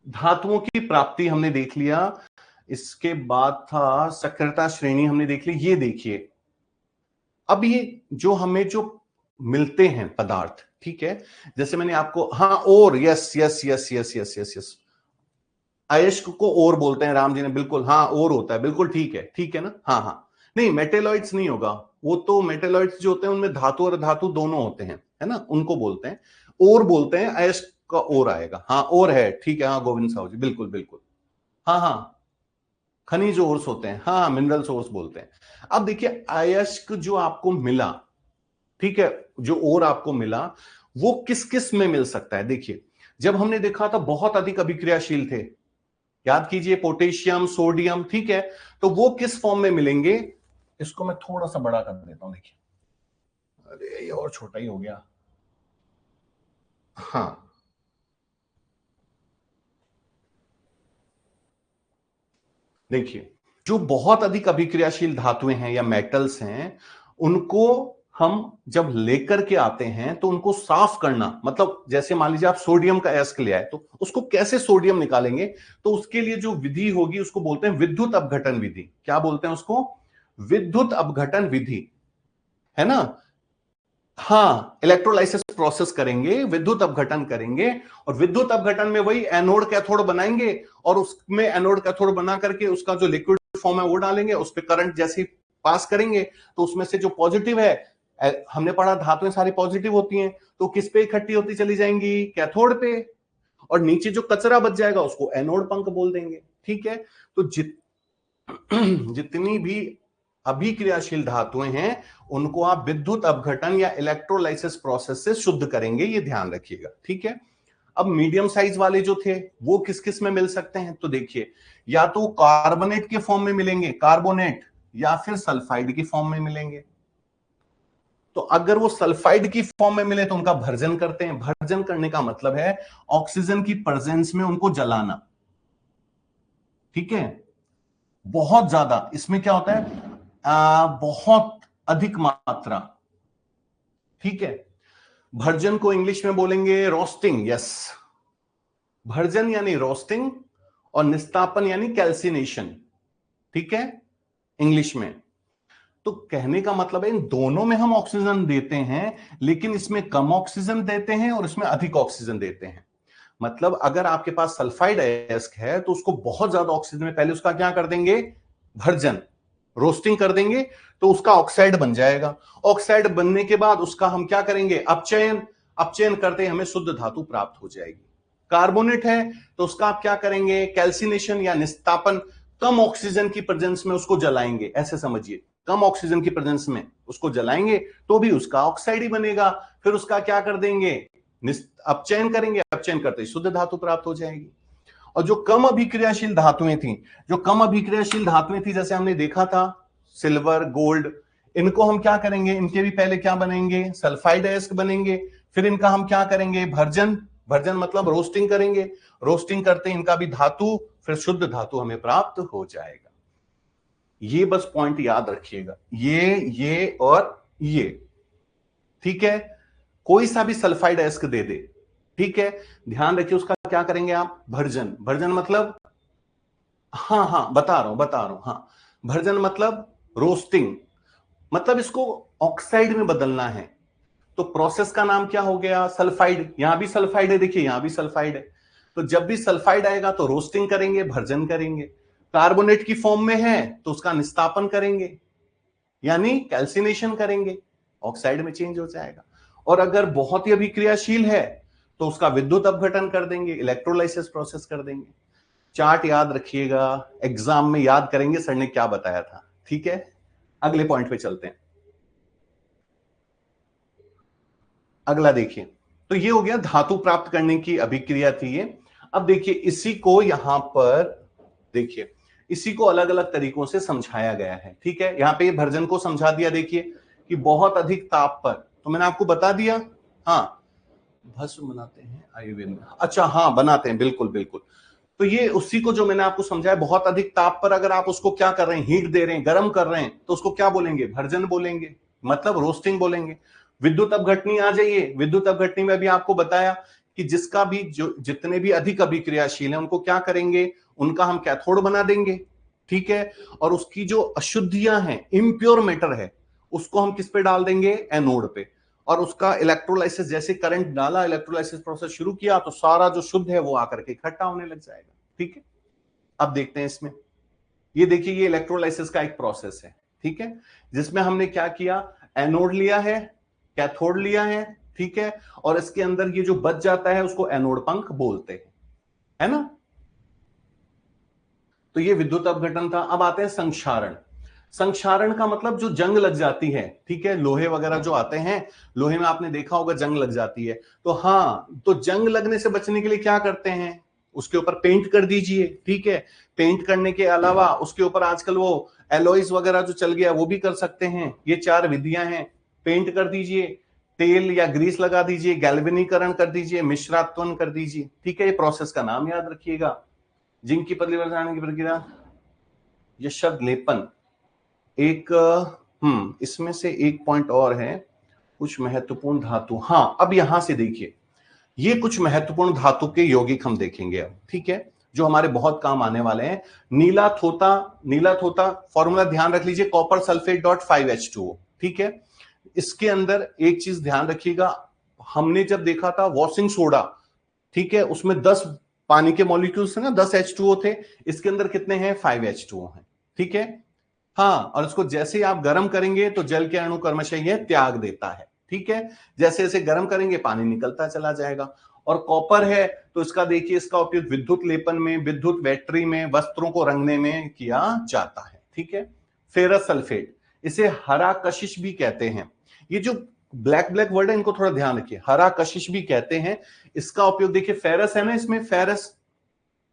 धातुओं की प्राप्ति हमने देख लिया, इसके बाद था सक्रियता श्रेणी हमने देख ली। ये देखिए, अब ये जो हमें जो मिलते हैं पदार्थ, ठीक है, जैसे मैंने आपको, हाँ, और yes yes yes yes yes yes yes, अयस्क को और बोलते हैं, राम जी ने बिल्कुल, हाँ और होता है, बिल्कुल ठीक है ना, हाँ हाँ। नहीं, मेटेलॉइड्स नहीं होगा, वो तो मेटेलॉइड्स जो होते हैं उनमें धातु और धातु दोनों होते हैं, है ना, उनको बोलते हैं और बोलते हैं, अयस्क का और आएगा, हाँ और है, ठीक है, हाँ गोविंद साहू जी, बिल्कुल बिल्कुल, हाँ हाँ, खनिज ओर्स होते हैं, हाँ मिनरल सोर्स बोलते हैं। अब देखिए, अयस्क जो आपको मिला, ठीक है, जो और आपको मिला, वो किस किस में मिल सकता है? देखिए, जब हमने देखा था बहुत अधिक अभिक्रियाशील थे, याद कीजिए, पोटेशियम, सोडियम, ठीक है, तो वो किस फॉर्म में मिलेंगे? इसको मैं थोड़ा सा बड़ा कर देता हूं, देखिए, अरे ये और छोटा ही हो गया, हाँ, देखिए, जो बहुत अधिक अभिक्रियाशील धातुएं हैं या मेटल्स हैं, उनको हम जब लेकर के आते हैं तो उनको साफ करना, मतलब जैसे मान लीजिए आप सोडियम का अयस्क ले आए, तो उसको कैसे सोडियम निकालेंगे? तो उसके लिए जो विधि होगी उसको बोलते हैं विद्युत अपघटन विधि। क्या बोलते हैं उसको? विद्युत अपघटन विधि, है ना। हाँ, इलेक्ट्रोलाइसिस प्रोसेस करेंगे, विद्युत अपघटन करेंगे, और विद्युत अपघटन में वही एनोड कैथोड बनाएंगे, और उसमें एनोड कैथोड बना करके उसका जो लिक्विड फॉर्म है वो डालेंगे, उस पर करंट जैसे ही पास करेंगे तो उसमें से जो पॉजिटिव है, हमने पढ़ा धातुएं सारी पॉजिटिव होती हैं, तो किस पे इकट्ठी होती चली जाएंगी? कैथोड पे, और नीचे जो कचरा बच जाएगा उसको एनोड पंख बोल देंगे। ठीक है, तो जितनी भी अभिक्रियाशील धातुएं हैं उनको आप विद्युत अपघटन या इलेक्ट्रोलाइसिस प्रोसेस से शुद्ध करेंगे, ये ध्यान रखिएगा। ठीक है, अब मीडियम साइज वाले जो थे वो किस किस में मिल सकते हैं? तो देखिए, या तो कार्बोनेट के फॉर्म में मिलेंगे, कार्बोनेट, या फिर सल्फाइड की फॉर्म में मिलेंगे। तो अगर वो सल्फाइड की फॉर्म में मिले तो उनका भर्जन करते हैं। भर्जन करने का मतलब है ऑक्सीजन की प्रेजेंस में उनको जलाना। ठीक है, बहुत ज्यादा इसमें क्या होता है, बहुत अधिक मात्रा। ठीक है, भर्जन को इंग्लिश में बोलेंगे रोस्टिंग। यस, भर्जन यानी रोस्टिंग, और निस्तापन यानी कैल्सिनेशन। ठीक है, इंग्लिश में। तो कहने का मतलब है इन दोनों में हम ऑक्सीजन देते हैं, लेकिन इसमें कम ऑक्सीजन देते हैं और इसमें अधिक ऑक्सीजन देते हैं। मतलब अगर आपके पास सल्फाइड अयस्क है तो उसको बहुत ज्यादा ऑक्सीजन में पहले उसका क्या कर देंगे? भर्जन, रोस्टिंग कर देंगे, तो उसका ऑक्साइड बन जाएगा। ऑक्साइड बनने के बाद उसका हम क्या करेंगे? अपचयन। अपचयन करते हमें शुद्ध धातु प्राप्त हो जाएगी। कार्बोनेट है तो उसका आप क्या करेंगे? कैल्सिनेशन या निस्तापन। कम ऑक्सीजन की प्रेजेंस में उसको जलाएंगे, ऐसे समझिए, कम ऑक्सीजन की प्रेजेंस में उसको जलाएंगे तो भी उसका ऑक्साइड ही बनेगा। फिर उसका क्या कर देंगे? अपचयन करेंगे, अपचयन करते ही शुद्ध धातु प्राप्त हो जाएगी। और जो कम अभिक्रियाशील धातुएं थी, जो कम अभिक्रियाशील धातुएं थी, जैसे हमने देखा था सिल्वर, गोल्ड, इनको हम क्या करेंगे? इनके भी पहले क्या बनेंगे? सल्फाइड अयस्क बनेंगे। फिर इनका हम क्या करेंगे? भर्जन। भर्जन मतलब रोस्टिंग करेंगे। रोस्टिंग करते इनका भी धातु, फिर शुद्ध धातु हमें प्राप्त हो जाएगा। ये बस पॉइंट याद रखिएगा, ये और ये। ठीक है, कोई सा भी सल्फाइड अयस्क दे दे, ठीक है, ध्यान रखिए उसका क्या करेंगे आप? भर्जन। भर्जन मतलब, हाँ हाँ बता रहा हूं, हाँ, भर्जन मतलब रोस्टिंग, मतलब इसको ऑक्साइड में बदलना है। तो प्रोसेस का नाम क्या हो गया? सल्फाइड। यहां भी सल्फाइड है, देखिए यहां भी सल्फाइड है। तो जब भी सल्फाइड आएगा तो रोस्टिंग करेंगे, भर्जन करेंगे। कार्बोनेट की फॉर्म में है तो उसका निस्तापन करेंगे, यानी कैल्सिनेशन करेंगे, ऑक्साइड में चेंज हो जाएगा। और अगर बहुत ही अभिक्रियाशील है तो उसका विद्युत अपघटन कर देंगे, इलेक्ट्रोलाइसिस प्रोसेस कर देंगे। चार्ट याद रखिएगा, एग्जाम में याद करेंगे सर ने क्या बताया था। ठीक है, अगले पॉइंट पे चलते हैं। अगला देखिए, तो ये हो गया धातु प्राप्त करने की अभिक्रिया थी ये। अब देखिए इसी को यहां पर देखिए, इसी को अलग अलग तरीकों से समझाया गया है। ठीक है, यहां पे भर्जन को समझा दिया, देखिए कि बहुत अधिक ताप पर, तो मैंने आपको बता दिया। हाँ, भस्म बनाते हैं आयुर्वेद में, अच्छा हाँ बनाते हैं, बिल्कुल बिल्कुल। तो ये उसी को जो मैंने आपको समझाया, बहुत अधिक ताप पर अगर आप उसको क्या कर रहे हैं, हीट दे रहे हैं, गर्म कर रहे हैं, तो उसको क्या बोलेंगे, भर्जन बोलेंगे, मतलब रोस्टिंग बोलेंगे। विद्युत अपघटनी आ जाइए, विद्युत अपघटनी में भी आपको बताया कि जिसका भी जो जितने भी अधिक अभिक्रियाशील है उनको क्या करेंगे, उनका हम कैथोड बना देंगे। ठीक है, और उसकी जो अशुद्धियां हैं, इम्प्योर मैटर है, उसको हम किस पे डाल देंगे, एनोड पे। और उसका इलेक्ट्रोलाइसिस, जैसे करंट डाला, इलेक्ट्रोलाइसिस प्रोसेस शुरू किया, तो सारा जो शुद्ध है वो आकर के इकट्ठा होने लग जाएगा। ठीक है, अब देखते हैं इसमें, ये देखिए ये इलेक्ट्रोलाइसिस का एक प्रोसेस है। ठीक है, जिसमें हमने क्या किया, एनोड लिया है, कैथोड लिया है। ठीक है, और इसके अंदर ये जो बच जाता है उसको एनोड पंख बोलते हैं, है ना। तो ये विद्युत अपघटन था। अब आते हैं संक्षारण। संक्षारण का मतलब जो जंग लग जाती है, ठीक है, लोहे वगैरह जो आते हैं, लोहे में आपने देखा होगा जंग लग जाती है। तो हाँ, तो जंग लगने से बचने के लिए क्या करते हैं, उसके ऊपर पेंट कर दीजिए। ठीक है, पेंट करने के अलावा उसके ऊपर आजकल वो एलॉयज वगैरह जो चल गया वो भी कर सकते हैं। ये 4 विधियां हैं, पेंट कर दीजिए, तेल या ग्रीस लगा दीजिए, गैल्वेनीकरण कर दीजिए, मिश्रात्वन कर दीजिए। ठीक है, ये प्रोसेस का नाम याद रखिएगा। जिंक की पतली बनाने की प्रक्रिया, यह शब्द लेपन एक इसमें से एक पॉइंट और है, कुछ महत्वपूर्ण धातु। हाँ, अब यहां से देखिए, ये कुछ महत्वपूर्ण धातु के यौगिक हम देखेंगे अब। ठीक है, जो हमारे बहुत काम आने वाले हैं। नीला थोता, नीला थोता फॉर्मूला ध्यान रख लीजिए, कॉपर सल्फेट डॉट 5H2O। ठीक है, इसके अंदर एक चीज ध्यान रखिएगा, हमने जब देखा था वॉशिंग सोडा, ठीक है, उसमें 10 पानी के मॉलिक्यूल्स थे ना, 10 H2O थे, इसके अंदर कितने हैं, 5H2O हैं। ठीक है, हाँ, और इसको जैसे ही आप गर्म करेंगे तो जल के अणु क्रमशः यह त्याग देता है। ठीक है, जैसे जैसे गर्म करेंगे पानी निकलता चला जाएगा। और कॉपर है तो इसका देखिए, इसका उपयोग विद्युत लेपन में, विद्युत बैटरी में, वस्त्रों को रंगने में किया जाता है। ठीक है, फेरस सल्फेट, इसे हरा कशिश भी कहते हैं। ये जो ब्लैक ब्लैक वर्ड है इनको थोड़ा ध्यान रखिए, हरा कशिश भी कहते हैं। इसका उपयोग देखिए, फेरस है ना, इसमें फेरस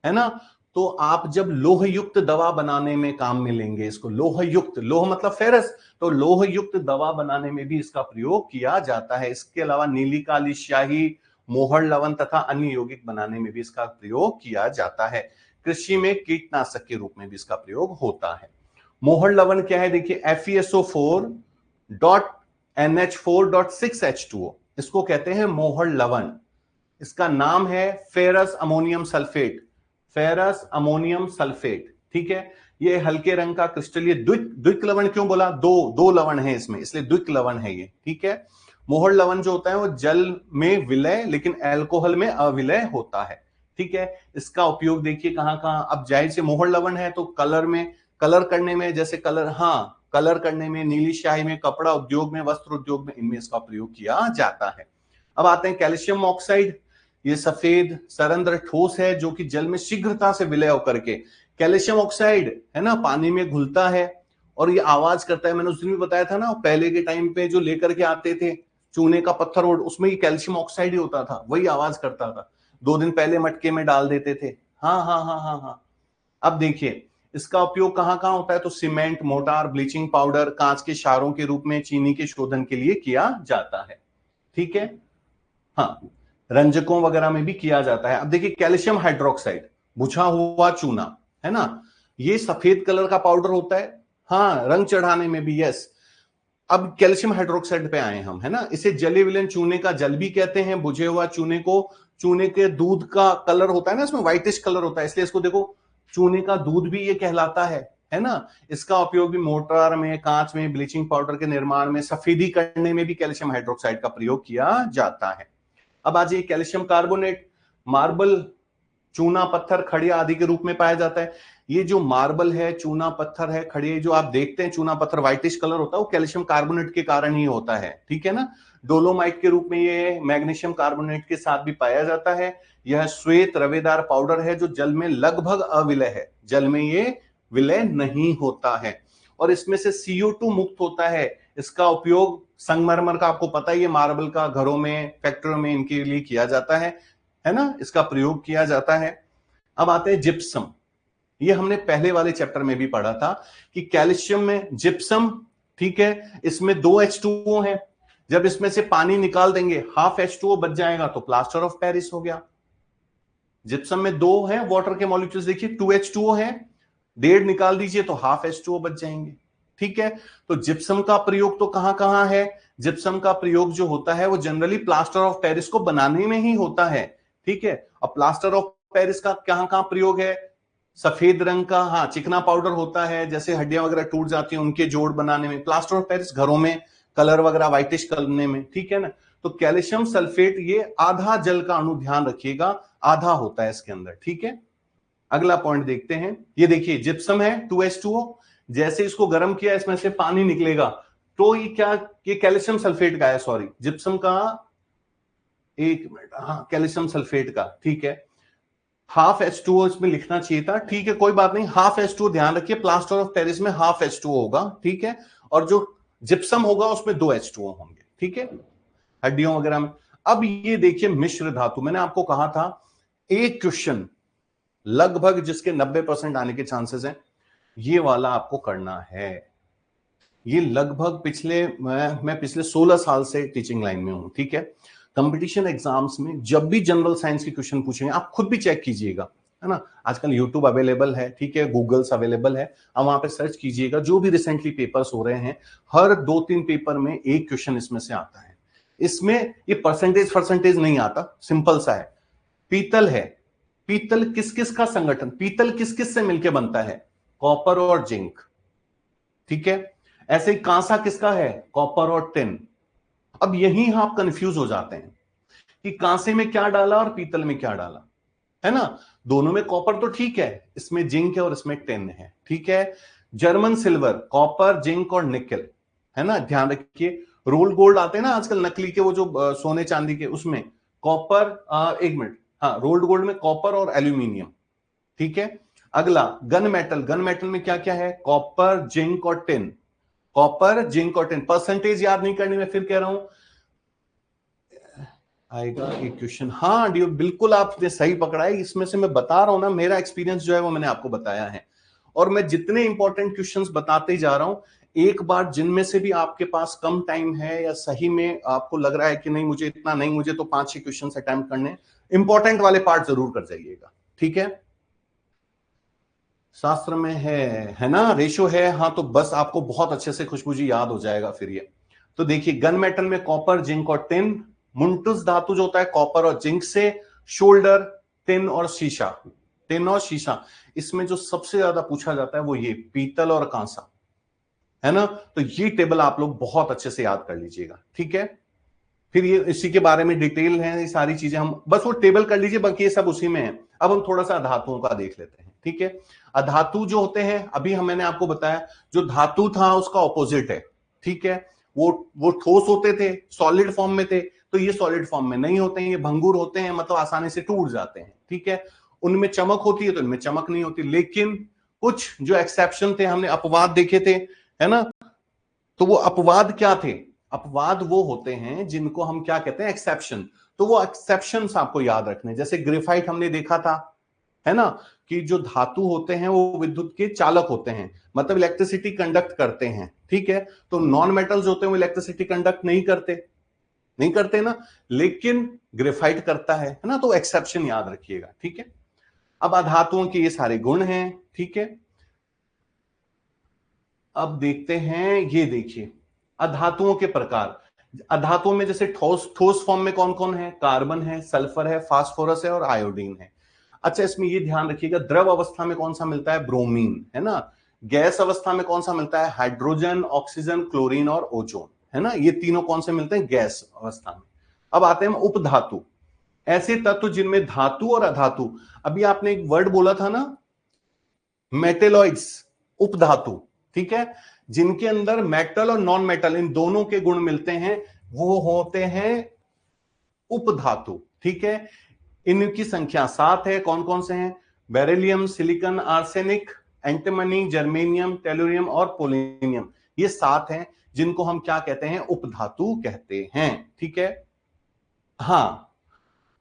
है ना, तो आप जब लोह युक्त दवा बनाने में काम में लेंगे इसको, लोह युक्त, लोह मतलब फेरस, तो लोह युक्त दवा बनाने में भी इसका प्रयोग किया जाता है। इसके अलावा नीली काली स्याही, मोहर लवण तथा अन्य यौगिक बनाने में भी इसका प्रयोग किया जाता है। कृषि में कीटनाशक के रूप में भी इसका प्रयोग होता है। मोहर लवण क्या है, देखिए FeSO4.NH4.6H2O, इसको कहते हैं मोहर लवण। इसका नाम है ferrous ammonium sulphate, ferrous ammonium sulphate. ठीक है, ये हल्के रंग का क्रिस्टल, ये द्विक लवण क्यों बोला, दो लवण है इसमें, इसलिए द्विक लवण है ये। ठीक है, मोहर लवण जो होता है वो जल में विलय लेकिन अल्कोहल में अविलय होता है। ठीक है, इसका उपयोग देखिए कहां कहां, अब जाहिर से मोहर लवण है तो कलर में, कलर करने में, जैसे कलर, हाँ कलर करने में, नीली स्याही में, कपड़ा उद्योग में, वस्त्र उद्योग में, इनमें इसका प्रयोग किया जाता है। अब आते हैं कैल्शियम ऑक्साइड। ये सफेद सरंध्र ठोस है जो कि जल में शीघ्रता से विलय होकर के, कैल्शियम ऑक्साइड है ना, पानी में घुलता है और ये आवाज करता है। मैंने उस दिन भी बताया था ना, पहले के टाइम पे जो लेकर के आते थे चूने का पत्थर, उसमें ये कैल्शियम ऑक्साइड ही होता था, वही आवाज करता था। 2 दिन पहले मटके में डाल देते थे। हाँ हाँ हाँ हाँ हाँ। अब देखिए इसका उपयोग कहां कहां होता है, तो सीमेंट, मोटार, ब्लीचिंग पाउडर, कांच के क्षारों के रूप में, चीनी के शोधन के लिए किया जाता है। ठीक है, हाँ, रंजकों वगैरह में भी किया जाता है। अब देखिए कैल्शियम हाइड्रोक्साइड, बुझा हुआ चूना, है ना, ये सफेद कलर का पाउडर होता है, हाँ, रंग चढ़ाने में भी, यस। अब कैल्शियम हाइड्रोक्साइड पे आए हम, है ना, इसे जलीय विलयन चूने का जल भी कहते हैं। बुझे हुआ चूने को, चूने के दूध का कलर होता है ना, इसमें व्हाइटिश कलर होता है, इसलिए इसको देखो चूने का दूध भी ये कहलाता है ना। इसका उपयोग भी मोटार में, कांच में, ब्लीचिंग पाउडर के निर्माण में, सफेदी करने में भी कैल्शियम हाइड्रोक्साइड का प्रयोग किया जाता है। अब आज ये कैल्शियम कार्बोनेट, मार्बल, चूना पत्थर, खड़िया आदि के रूप में पाया जाता है। ये जो मार्बल है, चूना पत्थर है, खड़िया, जो आप देखते हैं चूना पत्थर व्हाइटिश कलर होता है, वो कैल्शियम कार्बोनेट के कारण ही होता है। ठीक है ना, डोलोमाइट के रूप में ये मैग्नीशियम कार्बोनेट के साथ भी पाया जाता है। यह श्वेत रवेदार पाउडर है जो जल में लगभग अविलय है, जल में ये विलय नहीं होता है और इसमें से CO2 मुक्त होता है। इसका उपयोग संगमरमर का आपको पता ही है, मार्बल का घरों में, फैक्ट्रियों में इनके लिए किया जाता है। है ना, इसका प्रयोग किया जाता है। अब आते हैं जिप्सम। ये हमने पहले वाले चैप्टर में भी पढ़ा था कि कैल्शियम में जिप्सम, ठीक है, इसमें 2 H2O है। जब इसमें से पानी निकाल देंगे हाफ H2O बच जाएगा तो प्लास्टर ऑफ पेरिस हो गया। जिप्सम में 2 है वाटर के मॉलिक्यूल्स, देखिए 2 H2O है, 1.5 निकाल दीजिए तो हाफ H2O बच जाएंगे। ठीक है, तो जिप्सम का प्रयोग तो कहां कहां है? जिप्सम का प्रयोग जो होता है वो जनरली प्लास्टर ऑफ पेरिस को बनाने में ही होता है। ठीक है, और प्लास्टर ऑफ पेरिस का कहां कहां प्रयोग है? सफेद रंग का, हाँ, चिकना पाउडर होता है, जैसे हड्डियां वगैरह टूट जाती हैं उनके जोड़ बनाने में। प्लास्टर ऑफ पेरिस घरों में कलर वगैरह व्हाइटिश करने में। ठीक है ना, तो कैल्शियम सल्फेट ये आधा जल का अणु, ध्यान रखिएगा, आधा होता है इसके अंदर। ठीक है, अगला पॉइंट देखते हैं। ये देखिए जिप्सम है 2H2O, जैसे इसको गर्म किया इसमें से पानी निकलेगा तो ये क्या, ये कैल्शियम सल्फेट का है, सॉरी जिप्सम का, एक मिनट, हाँ कैल्शियम सल्फेट का। ठीक है, हाफ H2O इसमें लिखना चाहिए था, ठीक है कोई बात नहीं, हाफ H2O ध्यान रखिए, प्लास्टर ऑफ पेरिस में हाफ H2O होगा। ठीक है, और जो जिप्सम होगा उसमें 2 H2O होंगे। ठीक है, हड्डियों वगैरह में। अब ये देखिए मिश्र धातु, मैंने आपको कहा था एक क्वेश्चन लगभग जिसके 90% आने के चांसेस हैं, ये वाला आपको करना है। ये लगभग मैं पिछले 16 साल से टीचिंग लाइन में हूं। ठीक है, कंपटीशन एग्जाम्स में जब भी जनरल साइंस के क्वेश्चन पूछेंगे आप खुद भी चेक कीजिएगा, है ना, आजकल यूट्यूब अवेलेबल है, ठीक है, गूगल्स अवेलेबल है, आप वहां पे सर्च कीजिएगा, जो भी रिसेंटली पेपर्स हो रहे हैं हर 2-3 पेपर में एक क्वेश्चन इसमें से आता है। इसमें ये परसेंटेज नहीं आता, सिंपल सा है। पीतल है, पीतल किस किस का संगठन, पीतल किस किस से मिलकर बनता है? कॉपर और जिंक। ठीक है, ऐसे ही कांसा किसका है? कॉपर और टिन। अब यही आप कंफ्यूज हो जाते हैं कि कांसे में क्या डाला और पीतल में क्या डाला, है ना। दोनों में कॉपर तो ठीक है, इसमें जिंक है और इसमें टिन है। ठीक है, जर्मन सिल्वर, कॉपर, जिंक और निकल, है ना, ध्यान रखिए। रोल गोल्ड आते हैं ना आजकल नकली के, वो जो सोने चांदी के, उसमें कॉपर, एक मिनट, हाँ, रोल्ड गोल्ड में कॉपर और एल्यूमिनियम। ठीक है, अगला गन मेटल, गन मेटल में क्या क्या है? कॉपर, जिंक और टिन। कॉपर, जिंक और टिन। परसेंटेज याद नहीं करनी, मैं फिर कह रहा हूं, आएगा एक क्वेश्चन। हाँ डियो, बिल्कुल आपने सही पकड़ा है, इसमें से मैं बता रहा हूं ना, मेरा एक्सपीरियंस जो है वो मैंने आपको बताया है, और मैं जितने इंपॉर्टेंट क्वेश्चंस बताते जा रहा हूं, एक बार जिनमें से भी आपके पास कम टाइम है या सही में आपको लग रहा है कि नहीं मुझे इतना नहीं, मुझे तो 5-6 क्वेश्चन अटेम्प्ट करने, इंपॉर्टेंट वाले पार्ट जरूर कर जाइएगा। ठीक है, शास्त्र में है ना, रेशो है, हाँ, तो बस आपको बहुत अच्छे से खुशबू जी याद हो जाएगा फिर ये। तो देखिए गन मेटल में कॉपर, जिंक और टिन। मुंटुस धातु जो होता है कॉपर और जिंक से। शोल्डर, टिन और शीशा, टिन और शीशा। इसमें जो सबसे ज्यादा पूछा जाता है वो ये पीतल और कांसा, है ना, तो ये टेबल आप लोग बहुत अच्छे से याद कर लीजिएगा। ठीक है, फिर ये इसी के बारे में डिटेल है, ये सारी चीजें हम बस वो टेबल कर लीजिए, बाकी ये सब उसी में है। अब हम थोड़ा सा धातुओं का देख लेते हैं। ठीक है, अधातु जो होते हैं, अभी मैंने आपको बताया जो धातु था उसका ऑपोजिट है। ठीक है, वो ठोस होते थे, सॉलिड फॉर्म में थे, तो ये सॉलिड फॉर्म में नहीं होते हैं, ये भंगुर होते हैं, मतलब आसानी से टूट जाते हैं। ठीक है, उनमें चमक होती है तो इनमें चमक नहीं होती, लेकिन कुछ जो एक्सेप्शन थे, हमने अपवाद देखे थे, है ना, तो वो अपवाद क्या थे? अपवाद वो होते हैं जिनको हम क्या कहते हैं? एक्सेप्शन। तो वो एक्सेप्शंस आपको याद रखने, जैसे ग्रेफाइट हमने देखा था, है ना, कि जो धातु होते हैं वो विद्युत के चालक होते हैं, मतलब इलेक्ट्रिसिटी कंडक्ट करते हैं। ठीक है, तो नॉन मेटल्स होते हैं वो इलेक्ट्रिसिटी कंडक्ट नहीं करते ना, लेकिन ग्रेफाइट करता है ना, तो एक्सेप्शन याद रखिएगा। ठीक है, अब अधातुओं के ये सारे गुण हैं। ठीक है, अब देखते हैं, ये देखिए अधातुओं के प्रकार। अधातुओं में जैसे ठोस फॉर्म में कौन कौन है? कार्बन है, सल्फर है, फास्फोरस है और आयोडीन है। अच्छा, इसमें ये ध्यान रखिएगा, द्रव अवस्था में कौन सा मिलता है? ब्रोमीन, है ना। गैस अवस्था में कौन सा मिलता है? हाइड्रोजन, ऑक्सीजन, क्लोरीन और ओजोन, है ना, ये तीनों कौन से मिलते हैं? गैस अवस्था में। अब आते हैं उपधातु, ऐसे तत्व जिनमें धातु और अधातु, अभी आपने एक वर्ड बोला था ना, मेटेलॉइड्स, उपधातु। ठीक है, जिनके अंदर मेटल और नॉन मेटल इन दोनों के गुण मिलते हैं, वो होते हैं उपधातु। ठीक है, इनकी संख्या 7 है। कौन कौन से हैं? Beryllium, silicon, arsenic, antimony, germanium, tellurium और पोलिनियम। ये 7 हैं जिनको हम क्या कहते हैं? उपधातु कहते हैं। ठीक है, हाँ,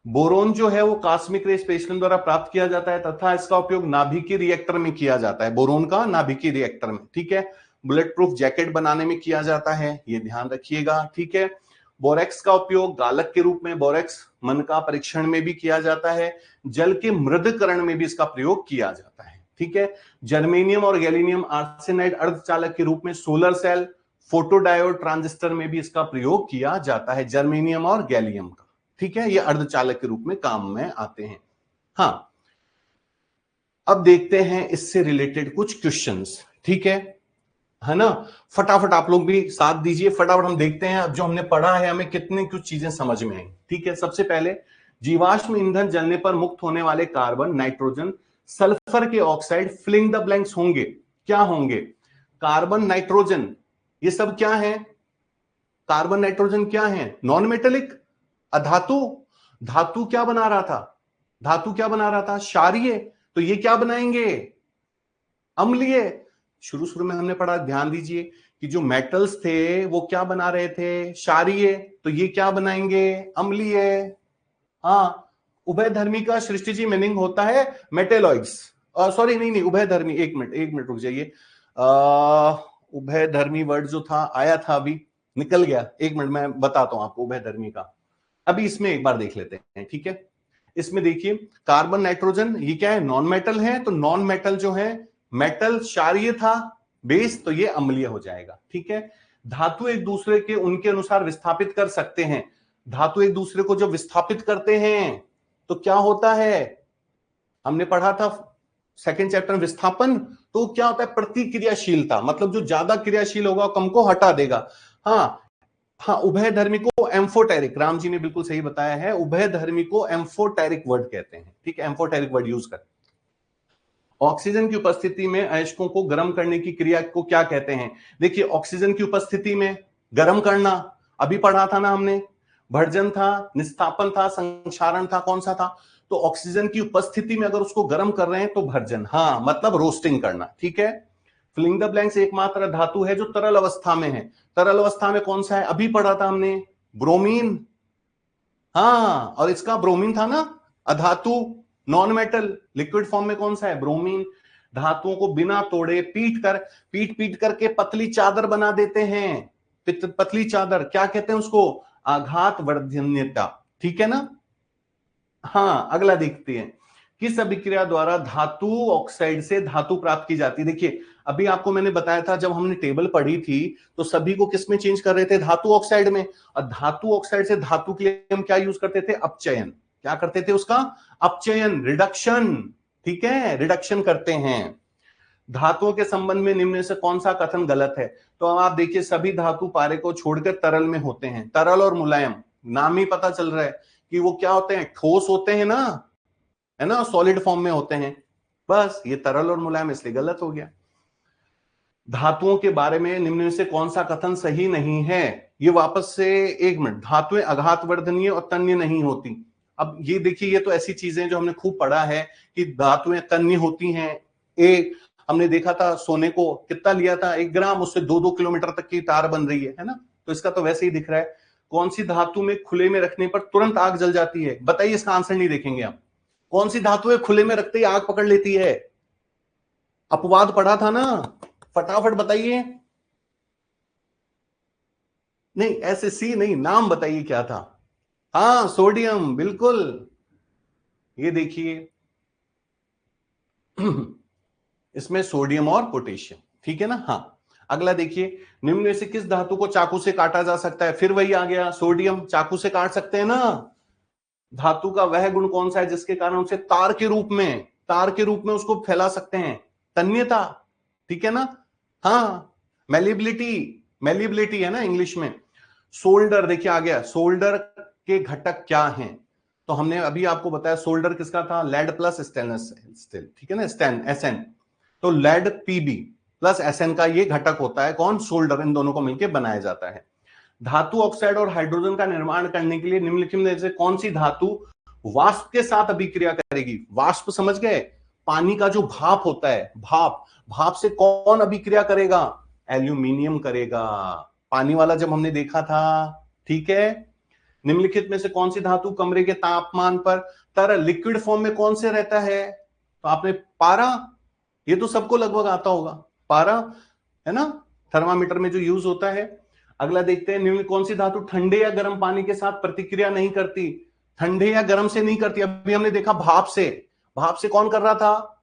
बोरोन जो है वो कॉस्मिक रे स्पेक्ट्रम द्वारा प्राप्त किया जाता है तथा इसका उपयोग नाभिकीय रिएक्टर में किया जाता है, बोरोन का नाभिकीय रिएक्टर में, ठीक है। बुलेट प्रूफ जैकेट बनाने में किया जाता है, ये ध्यान रखिएगा, ठीक है। बोरेक्स का उपयोग गालक के रूप में, बोरेक्स मन का परीक्षण में भी किया जाता है, जल के मृदकरण में भी इसका प्रयोग किया जाता है, ठीक है। जर्मेनियम और गैलीनियम आर्सेनाइड अर्धचालक के रूप में सोलर सेल, फोटोडायोड ट्रांजिस्टर में भी इसका प्रयोग किया जाता है, जर्मेनियम और गैलियम का, ठीक है। ये अर्धचालक के रूप में काम में आते हैं। हाँ, अब देखते हैं इससे रिलेटेड कुछ क्वेश्चंस, ठीक है ना। फटाफट आप लोग भी साथ दीजिए, फटाफट हम देखते हैं अब जो हमने पढ़ा है हमें कितनी कुछ चीजें समझ में आई, ठीक है। सबसे पहले जीवाश्म ईंधन जलने पर मुक्त होने वाले कार्बन, नाइट्रोजन, सल्फर के ऑक्साइड, फिलिंग द ब्लैंक्स होंगे, क्या होंगे? कार्बन, नाइट्रोजन, ये सब क्या है? कार्बन नाइट्रोजन क्या है? नॉन मेटेलिक, अधातु। धातु क्या बना रहा था? धातु क्या बना रहा था? क्षारीय। तो ये क्या बनाएंगे? अम्लीय। शुरू शुरू में हमने पढ़ा, ध्यान दीजिए, कि जो मेटल्स थे वो क्या बना रहे थे? क्षारीय। तो ये क्या बनाएंगे? अम्लीय। हाँ, उभयधर्मी का सृष्टि जी मीनिंग होता है मेटेलॉइड्स। सॉरी, नहीं, उभयधर्मी, एक मिनट रुक जाइए। उभयधर्मी वर्ड जो था आया था अभी, निकल गया, एक मिनट मैं बताता हूं आपको उभयधर्मी का। अभी इसमें एक बार देख लेते हैं, ठीक है। इसमें देखिए, कार्बन, नाइट्रोजन, ये क्या है? नॉन मेटल है, तो नॉन मेटल जो है, मेटल क्षारीय था बेस, तो ये अम्लीय हो जाएगा, ठीक है। धातु एक दूसरे के उनके अनुसार विस्थापित कर सकते हैं। धातु एक दूसरे को जब विस्थापित करते हैं तो क्या होता है? हमने पढ़ा था सेकंड चैप्टर में, विस्थापन। तो क्या होता है? प्रतिक्रियाशीलता, मतलब जो ज्यादा क्रियाशील होगा कम को हटा देगा। हाँ, उभयधर्मी को एम्फोटेरिक, राम जी ने बिल्कुल सही बताया है, उभयधर्मी को एम्फोटेरिक वर्ड कहते हैं, ठीक है। एम्फोटेरिक वर्ड यूज कर। ऑक्सीजन की उपस्थिति में अयस्कों को गर्म करने की क्रिया को क्या कहते हैं? देखिए, ऑक्सीजन की उपस्थिति में गर्म करना, अभी पढ़ा था ना हमने, भर्जन था, निस्तापन था, संक्षारण था, कौन सा था? तो ऑक्सीजन की उपस्थिति में अगर उसको गर्म कर रहे हैं तो भर्जन, हाँ, मतलब रोस्टिंग करना, ठीक है। फिलिंग द ब्लैंक्स एकमात्र धातु है जो तरल अवस्था में है। तरल अवस्था में कौन सा है? अभी पढ़ा था हमने, ब्रोमीन। हाँ, और इसका ब्रोमीन था ना, अधातु, नॉन मेटल। लिक्विड फॉर्म में कौन सा है? ब्रोमीन। धातुओं को बिना तोड़े पीट पीट करके पतली चादर बना देते हैं। पतली चादर क्या कहते हैं उसको? आघात वर्धन्यता, ठीक है ना। हाँ, अगला देखते हैं, किस अभिक्रिया द्वारा धातु ऑक्साइड से धातु प्राप्त की जाती है? देखिए, अभी आपको मैंने बताया था, जब हमने टेबल पढ़ी थी तो सभी को किस में चेंज कर रहे थे? धातु ऑक्साइड में। और धातु ऑक्साइड से धातु के लिए हम क्या यूज करते थे? अपचयन। क्या करते थे उसका? अपचयन, रिडक्शन, ठीक है, रिडक्शन करते हैं। धातुओं के संबंध में निम्न में से कौन सा कथन गलत है? तो अब आप देखिए, सभी धातु पारे को छोड़कर तरल में होते हैं। तरल और मुलायम, नाम ही पता चल रहा है कि वो क्या होते हैं? ठोस होते हैं ना, है ना, सॉलिड फॉर्म में होते हैं। बस ये तरल और मुलायम, इसलिए गलत हो गया। धातुओं के बारे में निम्न में से कौन सा कथन सही नहीं है? ये वापस से, एक मिनट, धातुएं आघातवर्धनीय और तन्य नहीं होती। अब ये देखिए, ये तो ऐसी चीजें जो हमने खूब पढ़ा है कि धातुएं तन्य होती हैं। एक हमने देखा था, सोने को कितना लिया था? 1 ग्राम, उससे 2-2 किलोमीटर तक की तार बन रही है ना। तो इसका तो वैसे ही दिख रहा है। कौन सी धातु में खुले में रखने पर तुरंत आग जल जाती है? बताइए, इसका आंसर नहीं देखेंगे आप। कौन सी धातु है खुले में रखते ही आग पकड़ लेती है? अपवाद पढ़ा था ना, फटाफट बताइए। नहीं, ऐसे सी नहीं, नाम बताइए क्या था? हाँ, सोडियम, बिल्कुल। ये देखिए, इसमें सोडियम और पोटेशियम, ठीक है ना। हाँ, अगला देखिए, निम्न में से किस धातु को चाकू से काटा जा सकता है? फिर वही आ गया, सोडियम, चाकू से काट सकते हैं ना। धातु का वह गुण कौन सा है जिसके कारण उसे तार के रूप में उसको फैला सकते हैं? तन्यता, ठीक है ना। हाँ, मेलिबिलिटी, मेलिबिलिटी है ना इंग्लिश में। सोल्डर, देखिए आ गया, सोल्डर के घटक क्या हैं? तो हमने अभी आपको बताया, सोल्डर किसका था? लेड प्लस स्टेनलेस स्टील, ठीक है ना, स्टेन, एसएन। तो लेड पीबी प्लस एसएन का ये घटक होता है कौन? सोल्डर। इन दोनों को मिलकर बनाया जाता है। धातु ऑक्साइड और हाइड्रोजन का निर्माण करने के लिए निम्नलिखित में से कौन सी धातु वाष्प के साथ अभिक्रिया करेगी? वाष्प समझ गए? पानी का जो भाप होता है, भाप से कौन अभिक्रिया करेगा? एल्यूमिनियम करेगा। पानी वाला जब हमने देखा था, ठीक है। निम्नलिखित में से कौन सी धातु कमरे के तापमान पर तरल लिक्विड फॉर्म में कौन से रहता है? तो आपने पारा, ये तो सबको लगभग आता होगा, पारा है ना, थर्मामीटर में जो यूज होता है। अगला देखते हैं, निम्न कौन सी धातु ठंडे या गर्म पानी के साथ प्रतिक्रिया नहीं करती? ठंडे या गर्म से नहीं करती। अभी हमने देखा भाप से, भाप से कौन कर रहा था?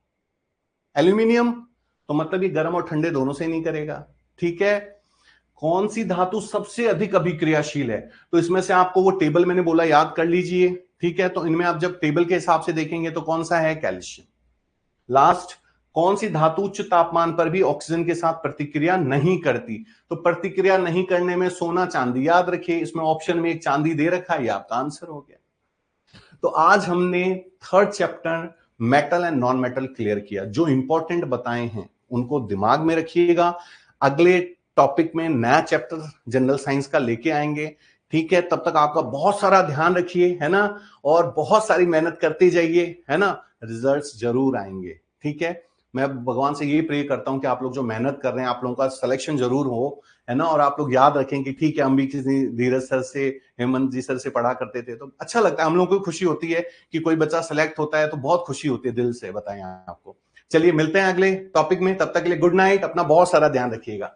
एल्यूमिनियम। तो मतलब ये गर्म और ठंडे दोनों से नहीं करेगा। ठीक है। कौन सी धातु सबसे अधिक अभिक्रियाशील है? तो इसमें से आपको वो टेबल मैंने बोला याद कर लीजिए। ठीक है, तो इनमें आप जब टेबल के हिसाब से देखेंगे तो कौन सा है? कैल्शियम। लास्ट, कौन सी धातु उच्च तापमान पर भी ऑक्सीजन के साथ प्रतिक्रिया नहीं करती? तो प्रतिक्रिया नहीं करने में सोना चांदी, याद रखिए इसमें ऑप्शन में एक चांदी दे रखा है, ये आपका आंसर हो गया। तो आज हमने third chapter metal and non metal clear किया। जो इंपॉर्टेंट बताए हैं उनको दिमाग में रखिएगा। अगले टॉपिक में नया चैप्टर जनरल साइंस का लेके आएंगे। ठीक है, तब तक आपका बहुत सारा ध्यान रखिए, है ना, और बहुत सारी मेहनत करते जाइए, है ना, रिजल्ट्स जरूर आएंगे। ठीक है, मैं भगवान से यही प्रे करता हूं कि आप लोग जो मेहनत कर रहे हैं आप लोगों का सिलेक्शन जरूर हो, है ना, और आप लोग याद रखें कि ठीक है हम भी किसी धीरज सर से, हेमंत जी सर से पढ़ा करते थे, तो अच्छा लगता है, हम लोगों को खुशी होती है कि कोई बच्चा सेलेक्ट होता है तो बहुत खुशी होती है दिल से, बताएं आपको। चलिए मिलते हैं अगले टॉपिक में, तब तक के लिए गुड नाइट, अपना बहुत सारा ध्यान रखिएगा।